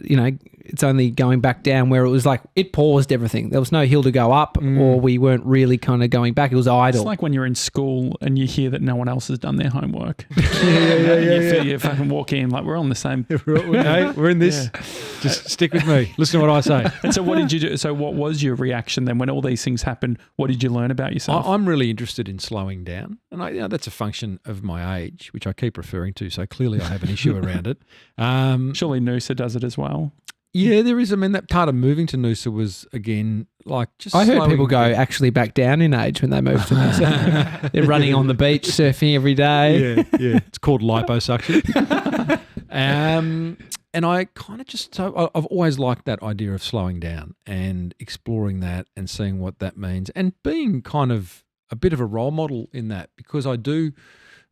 it's only going back down, where it was like it paused everything. There was no hill to go up, or we weren't really kind of going back. It was idle. It's like when you're in school and you hear that no one else has done their homework. You fucking walk in like we're on the same. We're in this. Yeah. Just stick with me. Listen to what I say. And so what did you do? So what was your reaction then when all these things happened? What did you learn about yourself? I'm really interested in slowing down, and that's a function of my age, which I keep referring to. So clearly I have an issue around it. Surely Noosa does it as well. Yeah, there is. I mean, that part of moving to Noosa was, again, like just I heard slowing people go actually back down in age when they move to Noosa. They're running on the beach, surfing every day. Yeah. It's called liposuction. And I kind of I've always liked that idea of slowing down and exploring that and seeing what that means and being kind of a bit of a role model in that, because I do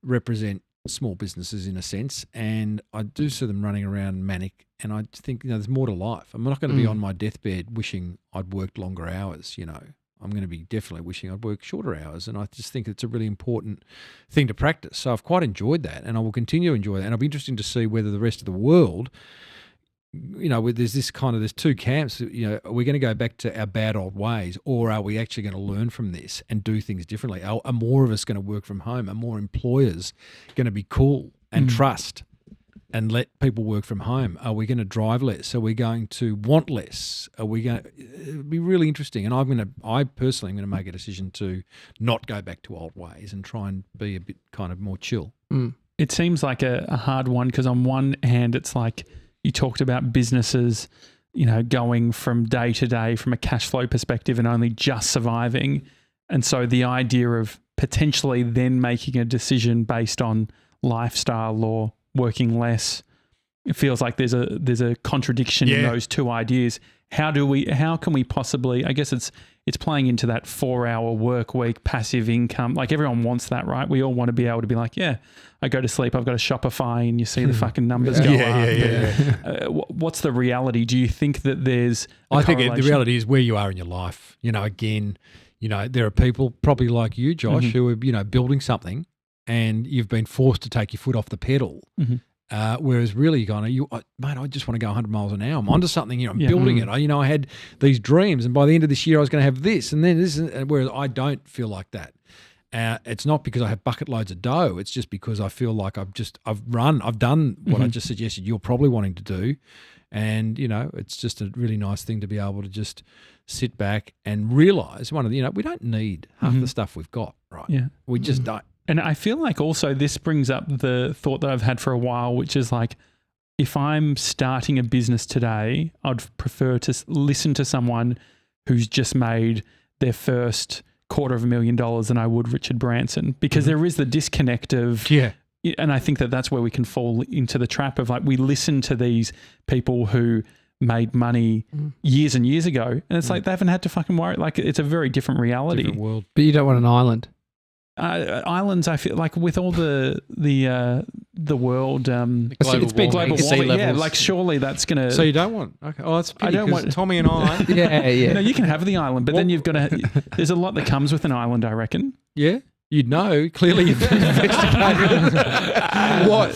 represent small businesses in a sense, and I do see them running around manic, and I think, there's more to life. I'm not going to be on my deathbed wishing I'd worked longer hours, I'm going to be definitely wishing I'd worked shorter hours, and I just think it's a really important thing to practice. So I've quite enjoyed that, and I will continue to enjoy that, and it'll be interesting to see whether the rest of the world, there's two camps. Are we going to go back to our bad old ways, or are we actually going to learn from this and do things differently? Are more of us going to work from home? Are more employers going to be cool and trust and let people work from home? Are we going to drive less? Are we going to want less? It'll be really interesting. And I personally am going to make a decision to not go back to old ways and try and be a bit kind of more chill. It seems like a hard one, because on one hand, it's like, you talked about businesses, going from day to day from a cash flow perspective and only just surviving. And so the idea of potentially then making a decision based on lifestyle or working less, it feels like there's a contradiction in those two ideas. How can we possibly, I guess it's playing into that 4-hour work week, passive income. Like, everyone wants that, right? We all want to be able to be like, yeah, I go to sleep, I've got a Shopify, and you see the fucking numbers go up. What's the reality? Do you think that there's I think the reality is where you are in your life. Again, there are people probably like you, Josh, who are, building something, and you've been forced to take your foot off the pedal. Whereas really mate, I just want to go 100 miles an hour. I'm onto something, I'm building it. I had these dreams, and by the end of this year I was going to have this and then this, whereas I don't feel like that. It's not because I have bucket loads of dough. It's just because I feel like I've done what I just suggested you're probably wanting to do. And, it's just a really nice thing to be able to just sit back and realise we don't need half the stuff we've got, right? Yeah. We just don't. And I feel like also this brings up the thought that I've had for a while, which is like, if I'm starting a business today, I'd prefer to listen to someone who's just made their first $250,000 than I would Richard Branson, because there is the disconnect of, and I think that's where we can fall into the trap of, like, we listen to these people who made money years and years ago, and it's like they haven't had to fucking worry. Like, it's a very different reality. Different world. But you don't want an island. Islands, I feel like, with all the world, it's big global sea warming. levels. Yeah, like, surely that's gonna. So you don't want? Okay. Oh, it's a pity, I don't want Tommy and I. No, you can have the island, but then you've got to. There's a lot that comes with an island, I reckon. Yeah, you'd know. Clearly, you've investigated. What?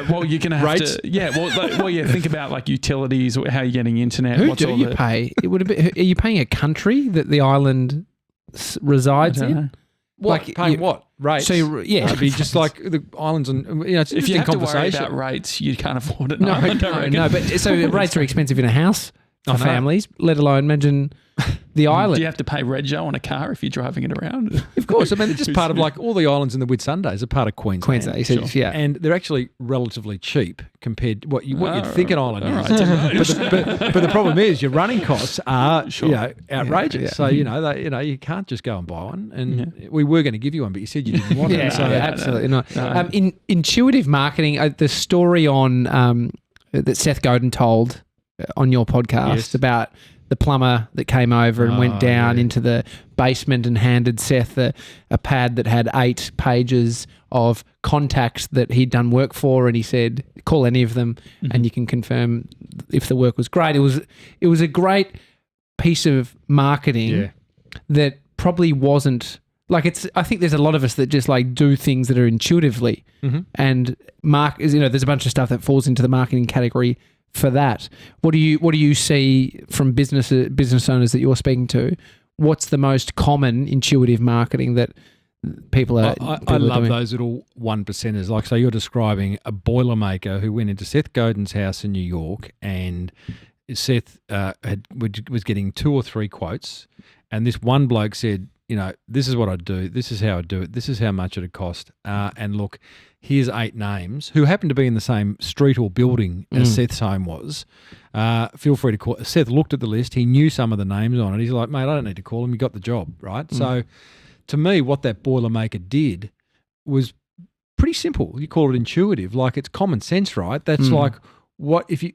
Well, you're gonna have rates? to. Yeah. Think about, like, utilities, how you're getting internet. Who do you pay? Are you paying a country that the island resides in? Know. What? Like, paying what? Rates? So it'd be just like the islands, and it's If you have to worry conversation. about rates, you can't afford it. No, but so rates are expensive in a house for families, let alone imagine the island. Do you have to pay rego on a car if you're driving it around? Of course. I mean, they're just part of, like, all the islands in the Whitsundays are part of Queensland. Yeah. And they're actually relatively cheap compared to what you'd think an island is. But the problem is your running costs are outrageous. Yeah. So you can't just go and buy one. And we were going to give you one, but you said you didn't want it. So absolutely not. In intuitive marketing, the story on that Seth Godin told on your podcast about the plumber that came over and went down into the basement and handed Seth a pad that had 8 pages of contacts that he'd done work for, and he said, call any of them and you can confirm if the work was great. It was a great piece of marketing that probably wasn't like I think there's a lot of us that just like do things that are intuitively and there's a bunch of stuff that falls into the marketing category for that. What do you see from business owners that you're speaking to? What's the most common intuitive marketing that people are I love doing? those little 1%ers. Like, so you're describing a boilermaker who went into Seth Godin's house in New York, and Seth was getting 2 or 3 quotes, and this one bloke said, this is what I do. This is how I do it. This is how much it'd cost. And look, here's 8 names who happen to be in the same street or building as Seth's home was. Feel free to call. Seth looked at the list. He knew some of the names on it. He's like, mate, I don't need to call him. You got the job, right? So to me, what that Boilermaker did was pretty simple. You call it intuitive, like it's common sense, right? That's like what if you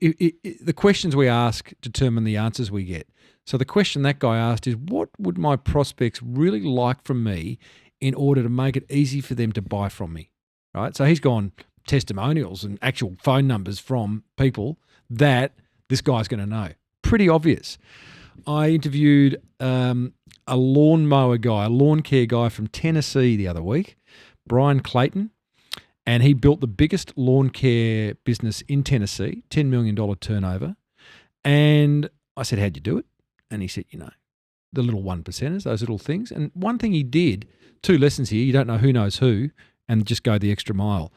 the questions we ask determine the answers we get. So the question that guy asked is, what would my prospects really like from me in order to make it easy for them to buy from me, right? So he's gone testimonials and actual phone numbers from people that this guy's going to know. Pretty obvious. I interviewed a lawnmower guy, a lawn care guy from Tennessee the other week, Brian Clayton, and he built the biggest lawn care business in Tennessee, $10 million turnover. And I said, how'd you do it? And he said, the little 1%ers, those little things. And one thing he did, 2 lessons here, you don't know who knows who, and just go the extra mile.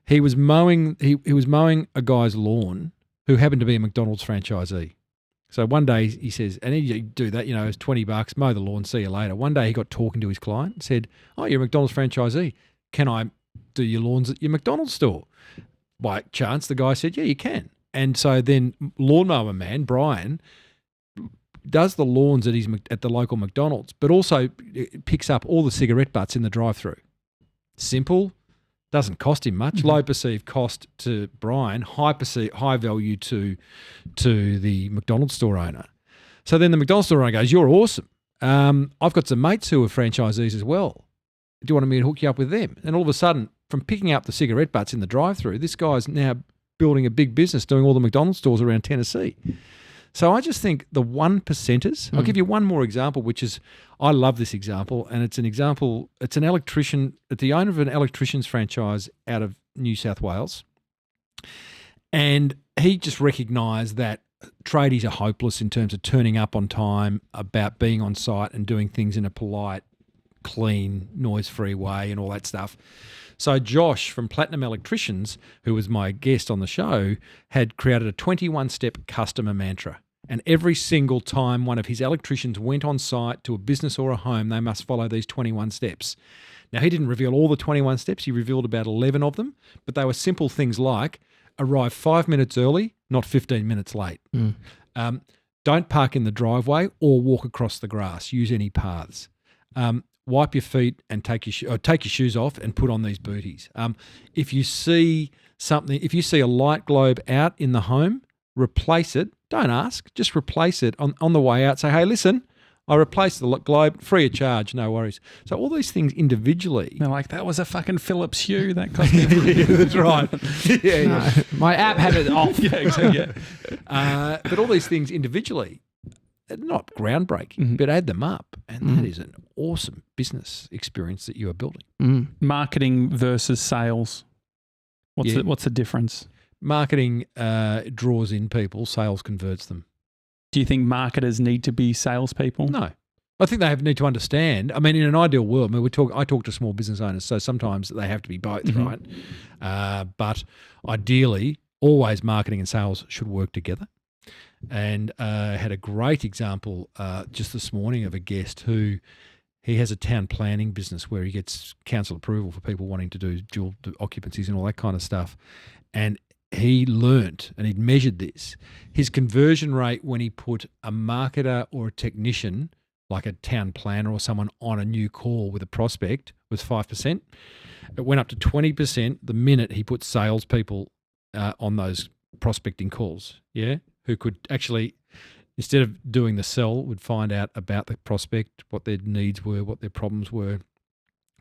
He was mowing he was mowing a guy's lawn who happened to be a McDonald's franchisee. So one day he says, and he do that, it's $20, mow the lawn, see you later. One day he got talking to his client and said, oh, you're a McDonald's franchisee. Can I do your lawns at your McDonald's store? By chance, the guy said, yeah, you can. And so then lawnmower man, Brian, does the lawns at the local McDonald's, but also picks up all the cigarette butts in the drive-through. Simple, doesn't cost him much. Low perceived cost to Brian, high value to the McDonald's store owner. So then the McDonald's store owner goes, "You're awesome. I've got some mates who are franchisees as well. Do you want me to hook you up with them?" And all of a sudden, from picking up the cigarette butts in the drive-through, this guy's now building a big business doing all the McDonald's stores around Tennessee. So I just think the 1%ers, I'll give you one more example, which is, I love this example, and it's an example, it's an electrician, it's the owner of an electrician's franchise out of New South Wales. And he just recognised that tradies are hopeless in terms of turning up on time, about being on site and doing things in a polite, clean, noise-free way and all that stuff. So Josh from Platinum Electricians, who was my guest on the show, had created a 21-step customer mantra. And every single time one of his electricians went on site to a business or a home, they must follow these 21 steps. Now, he didn't reveal all the 21 steps. He revealed about 11 of them, but they were simple things like arrive 5 minutes early, not 15 minutes late. Don't park in the driveway or walk across the grass. Use any paths. Wipe your feet and take your shoes off and put on these booties. If you see a light globe out in the home, replace it. Don't ask, just replace it on the way out. Say, hey, listen, I replaced the globe free of charge, no worries. So all these things individually. They're like, that was a fucking Philips Hue. That cost me. Yeah, that's right. No, my app had it off. Yeah, exactly. Yeah. But all these things individually, they're not groundbreaking, but add them up, and that is an awesome business experience that you are building. Marketing versus sales. What's the difference? Marketing draws in people, sales converts them. Do you think marketers need to be salespeople? No. I think they need to understand. I mean, in an ideal world, I talk to small business owners, so sometimes they have to be both, right? But ideally, always marketing and sales should work together. And I had a great example just this morning of a guest who he has a town planning business where he gets council approval for people wanting to do dual occupancies and all that kind of stuff. And he learnt, and he'd measured this, his conversion rate when he put a marketer or a technician, like a town planner or someone, on a new call with a prospect was 5%. It went up to 20% the minute he put salespeople on those prospecting calls, who could actually, instead of doing the sell, would find out about the prospect, what their needs were, what their problems were,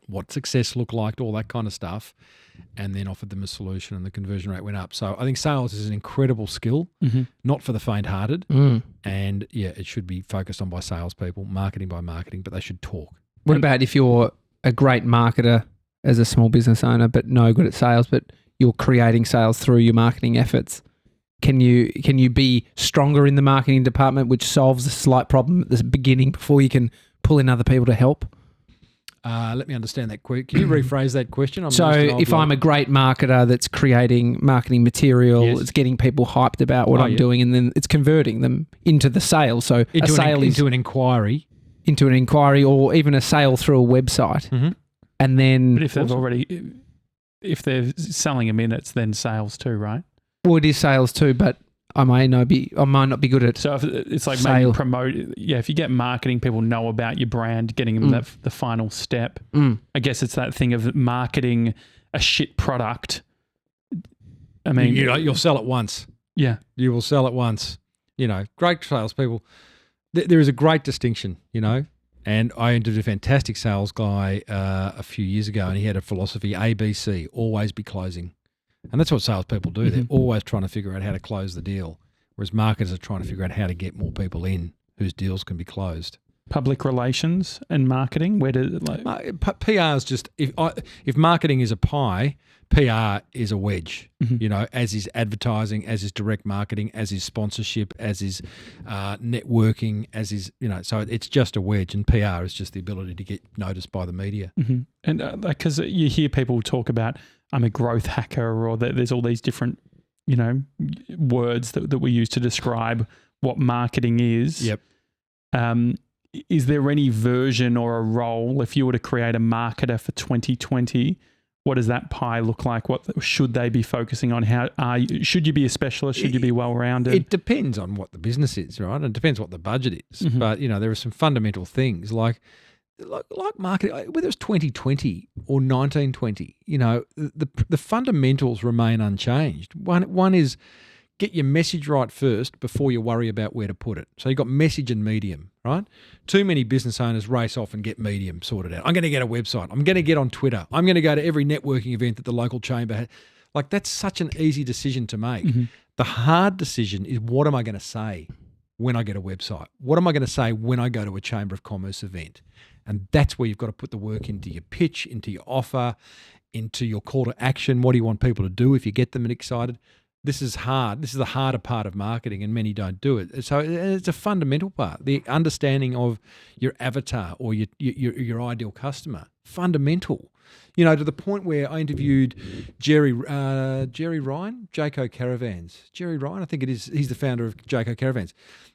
what success looked like, all that kind of stuff, and then offered them a solution, and the conversion rate went up. So I think sales is an incredible skill, not for the faint-hearted, and it should be focused on by salespeople, marketing by marketing, but they should talk. What about if you're a great marketer as a small business owner, but no good at sales, but you're creating sales through your marketing efforts? Can you be stronger in the marketing department, which solves a slight problem at the beginning before you can pull in other people to help? Let me understand that quick. Can you rephrase that question? I'm a great marketer that's creating marketing material, it's getting people hyped about what I'm doing, and then it's converting them into the sale. So into an inquiry. into an inquiry or even a sale through a website. Mm-hmm. And then... But if they're selling them in, it's then sales too, right? Well, it is sales too, but I might not be good at So if it's like sale. maybe promote. Yeah, if you get marketing, people know about your brand, getting them the final step. I guess it's that thing of marketing a shit product. I mean, you'll sell it once. Yeah, you will sell it once. Great salespeople. There is a great distinction. And I interviewed a fantastic sales guy a few years ago, and he had a philosophy: ABC, always be closing. And that's what salespeople do. They're always trying to figure out how to close the deal, whereas marketers are trying to figure out how to get more people in whose deals can be closed. Public relations and marketing. Where do PR is just if marketing is a pie, PR is a wedge. As is advertising, as is direct marketing, as is sponsorship, as is networking, as is So it's just a wedge, and PR is just the ability to get noticed by the media. And because you hear people talk about, I'm a growth hacker, or there's all these different, words that we use to describe what marketing is. Yep. Is there any version or a role, if you were to create a marketer for 2020, what does that pie look like? What should they be focusing on? Should you be a specialist? Should you be well-rounded? It depends on what the business is, right? And it depends what the budget is. But, there are some fundamental things like marketing, whether it's 2020 or 1920, the fundamentals remain unchanged. One is get your message right first before you worry about where to put it. So you've got message and medium, right? Too many business owners race off and get medium sorted out. I'm going to get a website. I'm going to get on Twitter. I'm going to go to every networking event that the local chamber has. Like, that's such an easy decision to make. The hard decision is, what am I going to say when I get a website? What am I going to say when I go to a Chamber of Commerce event? And that's where you've got to put the work into your pitch, into your offer, into your call to action. What do you want people to do if you get them excited? This is hard. This is the harder part of marketing, and many don't do it. So it's a fundamental part. The understanding of your avatar or your ideal customer, fundamental. To the point where I interviewed Jerry Ryan, Jaco Caravans. Jerry Ryan, I think it is. He's the founder of Jaco Caravans.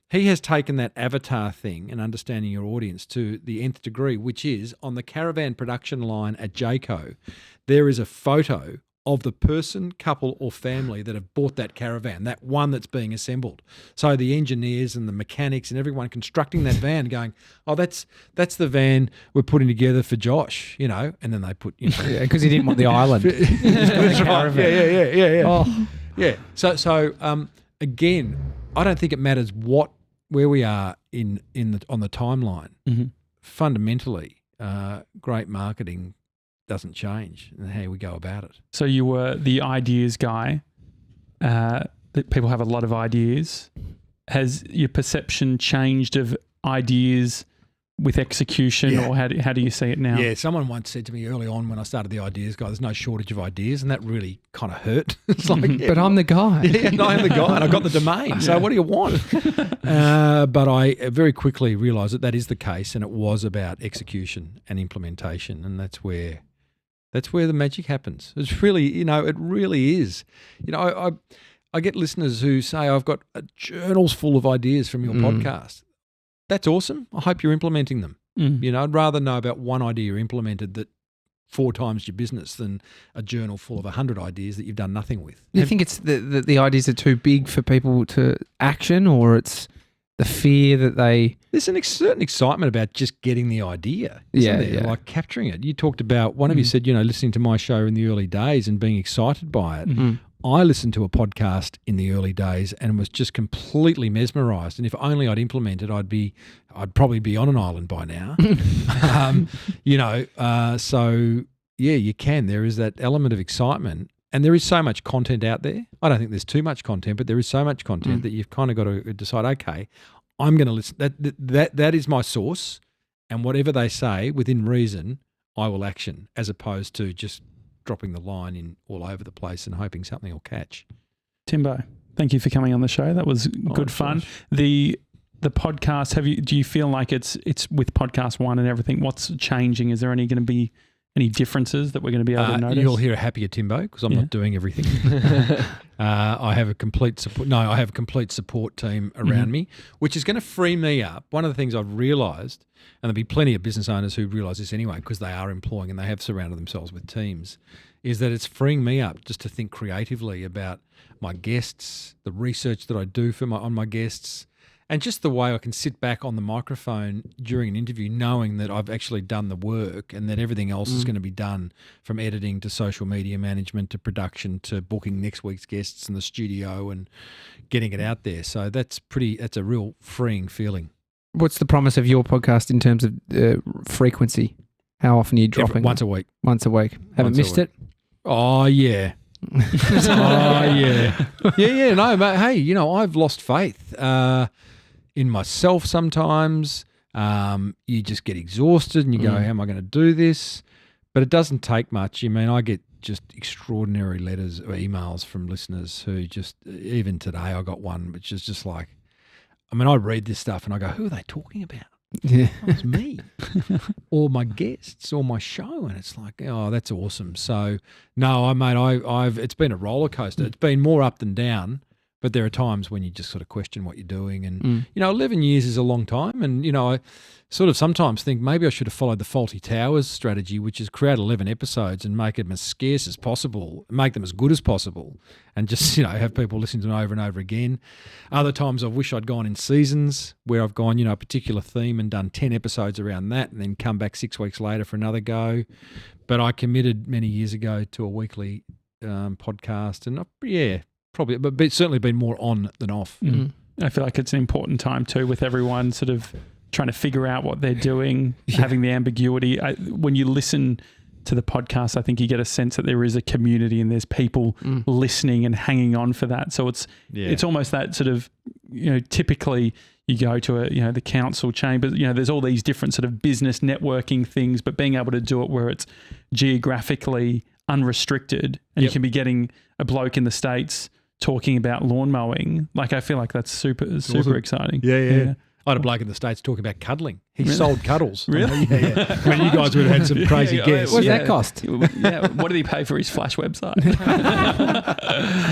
He has taken that avatar thing and understanding your audience to the nth degree, which is on the caravan production line at Jaco, there is a photo of the person, couple or family that have bought that caravan, that one that's being assembled. So the engineers and the mechanics and everyone constructing that van going, oh, that's the van we're putting together for Josh, and then they put, Yeah, because he didn't want the island. That's right. Yeah. Oh. Yeah. So again, I don't think it matters where we are on the timeline. Fundamentally, great marketing doesn't change and how we go about it. So you were the ideas guy. That people have a lot of ideas. Has your perception changed of ideas with execution, or how do you see it now? Yeah, someone once said to me early on when I started the ideas guy, there's no shortage of ideas, and that really kind of hurt. It's like, but I'm the guy. Yeah, and I'm the guy, and I got the domain. So what do you want? But I very quickly realised that is the case, and it was about execution and implementation, and that's where the magic happens. It's really, it really is. I get listeners who say, I've got journals full of ideas from your podcast. That's awesome. I hope you're implementing them. I'd rather know about one idea you implemented that 4 times your business than a journal full of 100 ideas that you've done nothing with. Do you think it's the ideas are too big for people to action, or it's the fear that they... There's a certain excitement about just getting the idea, isn't there? Like capturing it. You talked about, one of you said, listening to my show in the early days and being excited by it. I listened to a podcast in the early days and was just completely mesmerised. And if only I'd implemented, I'd probably be on an island by now. So yeah, you can. There is that element of excitement. And there is so much content out there. I don't think there's too much content, but there is so much content that you've kind of got to decide, okay, I'm going to listen. That is my source, and whatever they say within reason, I will action, as opposed to just dropping the line in all over the place and hoping something will catch. Timbo, thank you for coming on the show. That was good fun. Gosh. The podcast, do you feel like it's with podcast one and everything, what's changing? Is there going to be any differences that we're going to be able to notice? You'll hear a happier Timbo because I'm not doing everything. I have a complete support. No, I have a complete support team around me, which is going to free me up. One of the things I've realised, and there'll be plenty of business owners who realise this anyway because they are employing and they have surrounded themselves with teams, is that it's freeing me up just to think creatively about my guests, the research that I do on my guests, and just the way I can sit back on the microphone during an interview knowing that I've actually done the work and that everything else is going to be done, from editing to social media management to production to booking next week's guests in the studio and getting it out there. So that's a real freeing feeling. What's the promise of your podcast in terms of frequency? How often are you dropping? Once a week. Once a week. Haven't missed it? Oh, yeah. Yeah. No, mate. Hey, I've lost faith in myself sometimes. You just get exhausted and you go, how am I going to do this? But it doesn't take much. I mean, I get just extraordinary letters or emails from listeners who just, even today I got one, which is just like, I mean, I read this stuff and I go, who are they talking about? Yeah. Oh, it's me or my guests or my show. And it's like, oh, that's awesome. So no, mate, it's been a roller coaster. It's been more up than down, but there are times when you just sort of question what you're doing. And, 11 years is a long time. And, I sort of sometimes think maybe I should have followed the Faulty Towers strategy, which is create 11 episodes and make them as scarce as possible, make them as good as possible, and just, have people listen to them over and over again. Other times I wish I'd gone in seasons where I've gone, a particular theme and done 10 episodes around that and then come back 6 weeks later for another go. But I committed many years ago to a weekly podcast and, probably, but it's certainly been more on than off. I feel like it's an important time too, with everyone sort of trying to figure out what they're doing, having the ambiguity. When you listen to the podcast, I think you get a sense that there is a community and there's people listening and hanging on for that. So it's almost that sort of, typically you go to the council chamber, there's all these different sort of business networking things, but being able to do it where it's geographically unrestricted and you can be getting a bloke in the States talking about lawn mowing. Like, I feel like that's super exciting. Yeah. I had a bloke in the States talking about cuddling. He sold cuddles. Really? Yeah. I mean, you guys would have had some crazy guests. What does that cost? Yeah. What did he pay for his Flash website?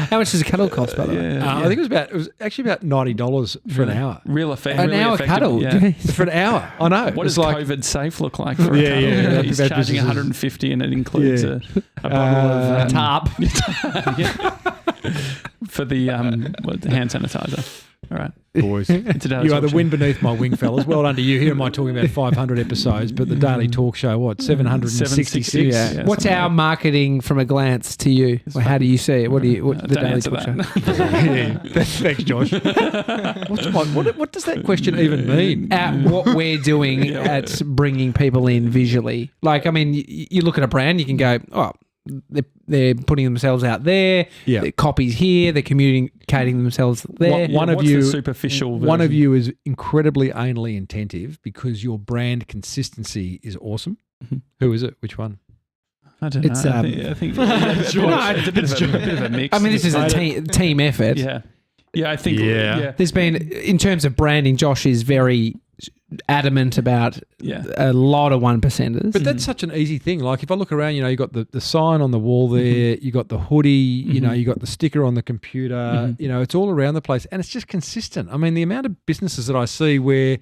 How much does a cuddle cost, by the way? I think it was actually about $90 for an hour. Real effect. An really hour effective, cuddle? Yeah. For an hour. I know. What does COVID safe look like for a cuddle? Yeah. He's charging $150 and it includes a bottle of tarp. for the hand sanitizer. All right. Boys, you are the wind beneath my wing, fellas. Well done to you. Here am I talking about 500 episodes, but the daily talk show, 766? Yeah, what's our marketing from a glance to you? Well, how do you see it? What the daily talk show? Thanks, Josh. What does that question even mean? What we're doing at bringing people in visually. Like, I mean, you look at a brand, you can go, oh, they're putting themselves out there. Yeah. Their copies here. They're communicating themselves there. What's the superficial version? One of you is incredibly anally attentive because your brand consistency is awesome. Mm-hmm. Who is it? Which one? I don't know. I think it's a bit of a mix. I mean, this is a team effort. Yeah. Yeah, I think. Yeah. There's been, in terms of branding, Josh is very adamant about a lot of 1%ers. But that's such an easy thing. Like, if I look around, you got the sign on the wall there, you got the hoodie, you got the sticker on the computer, it's all around the place and it's just consistent. I mean, the amount of businesses that I see where,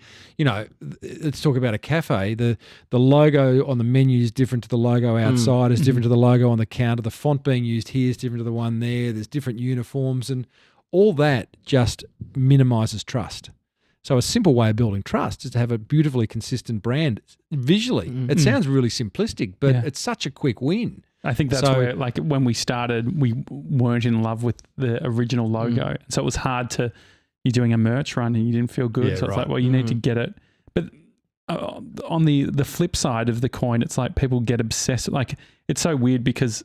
let's talk about a cafe, the logo on the menu is different to the logo outside, is different to the logo on the counter, the font being used here is different to the one there, there's different uniforms, and all that just minimises trust. So a simple way of building trust is to have a beautifully consistent brand visually. It sounds really simplistic, but it's such a quick win. I think that's where, like, when we started, we weren't in love with the original logo. So it was hard you're doing a merch run and you didn't feel good. So it's like, well, you need to get it. But on the flip side of the coin, it's like people get obsessed. Like, it's so weird because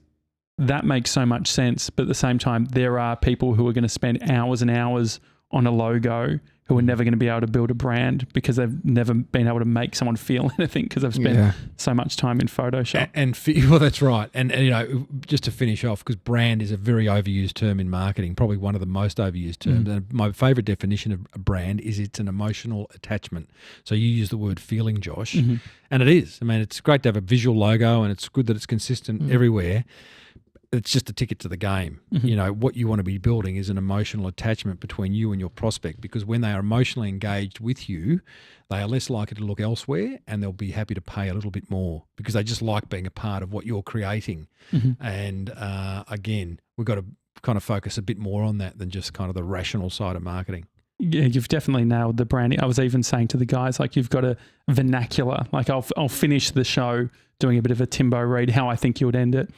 that makes so much sense. But at the same time, there are people who are going to spend hours and hours on a logo who are never going to be able to build a brand because they've never been able to make someone feel anything because they've spent so much time in Photoshop. Well, that's right. And just to finish off, because brand is a very overused term in marketing, probably one of the most overused terms. And my favourite definition of a brand is it's an emotional attachment. So you use the word feeling, Josh, and it is. I mean, it's great to have a visual logo and it's good that it's consistent everywhere. It's just a ticket to the game. What you want to be building is an emotional attachment between you and your prospect, because when they are emotionally engaged with you, they are less likely to look elsewhere and they'll be happy to pay a little bit more because they just like being a part of what you're creating. And again, we've got to kind of focus a bit more on that than just kind of the rational side of marketing. Yeah, you've definitely nailed the branding. I was even saying to the guys, like, you've got a vernacular. Like, I'll finish the show doing a bit of a Timbo Reid, how I think you would end it.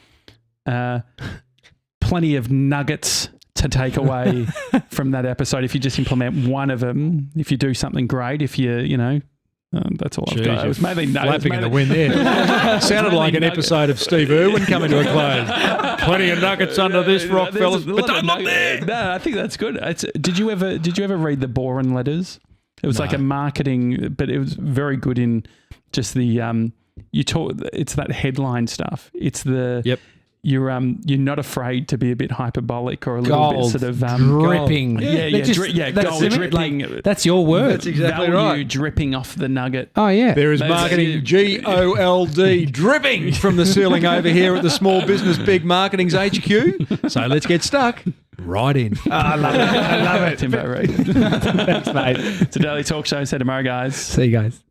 Plenty of nuggets to take away from that episode if you just implement one of them. If you do something great, if that's all I've got. It was mainly flapping in the wind there. Sounded like an episode of Steve Irwin coming to a close. Plenty of nuggets under this rock, fellas. But don't look there. No, I think that's good. Did you ever read the Boren letters? It was like a marketing, but it was very good in just the it's that headline stuff. It's the you're not afraid to be a bit hyperbolic or a little bit sort of dripping. Gold dripping. That's your word. That's exactly value right. Dripping off the nugget. Oh yeah, there is marketing GOLD dripping from the ceiling over here at the Small Business Big Marketing's HQ. So let's get stuck right in. I love it. Timbo Reid. Thanks, mate. It's a daily talk show. See you tomorrow, guys. See you guys.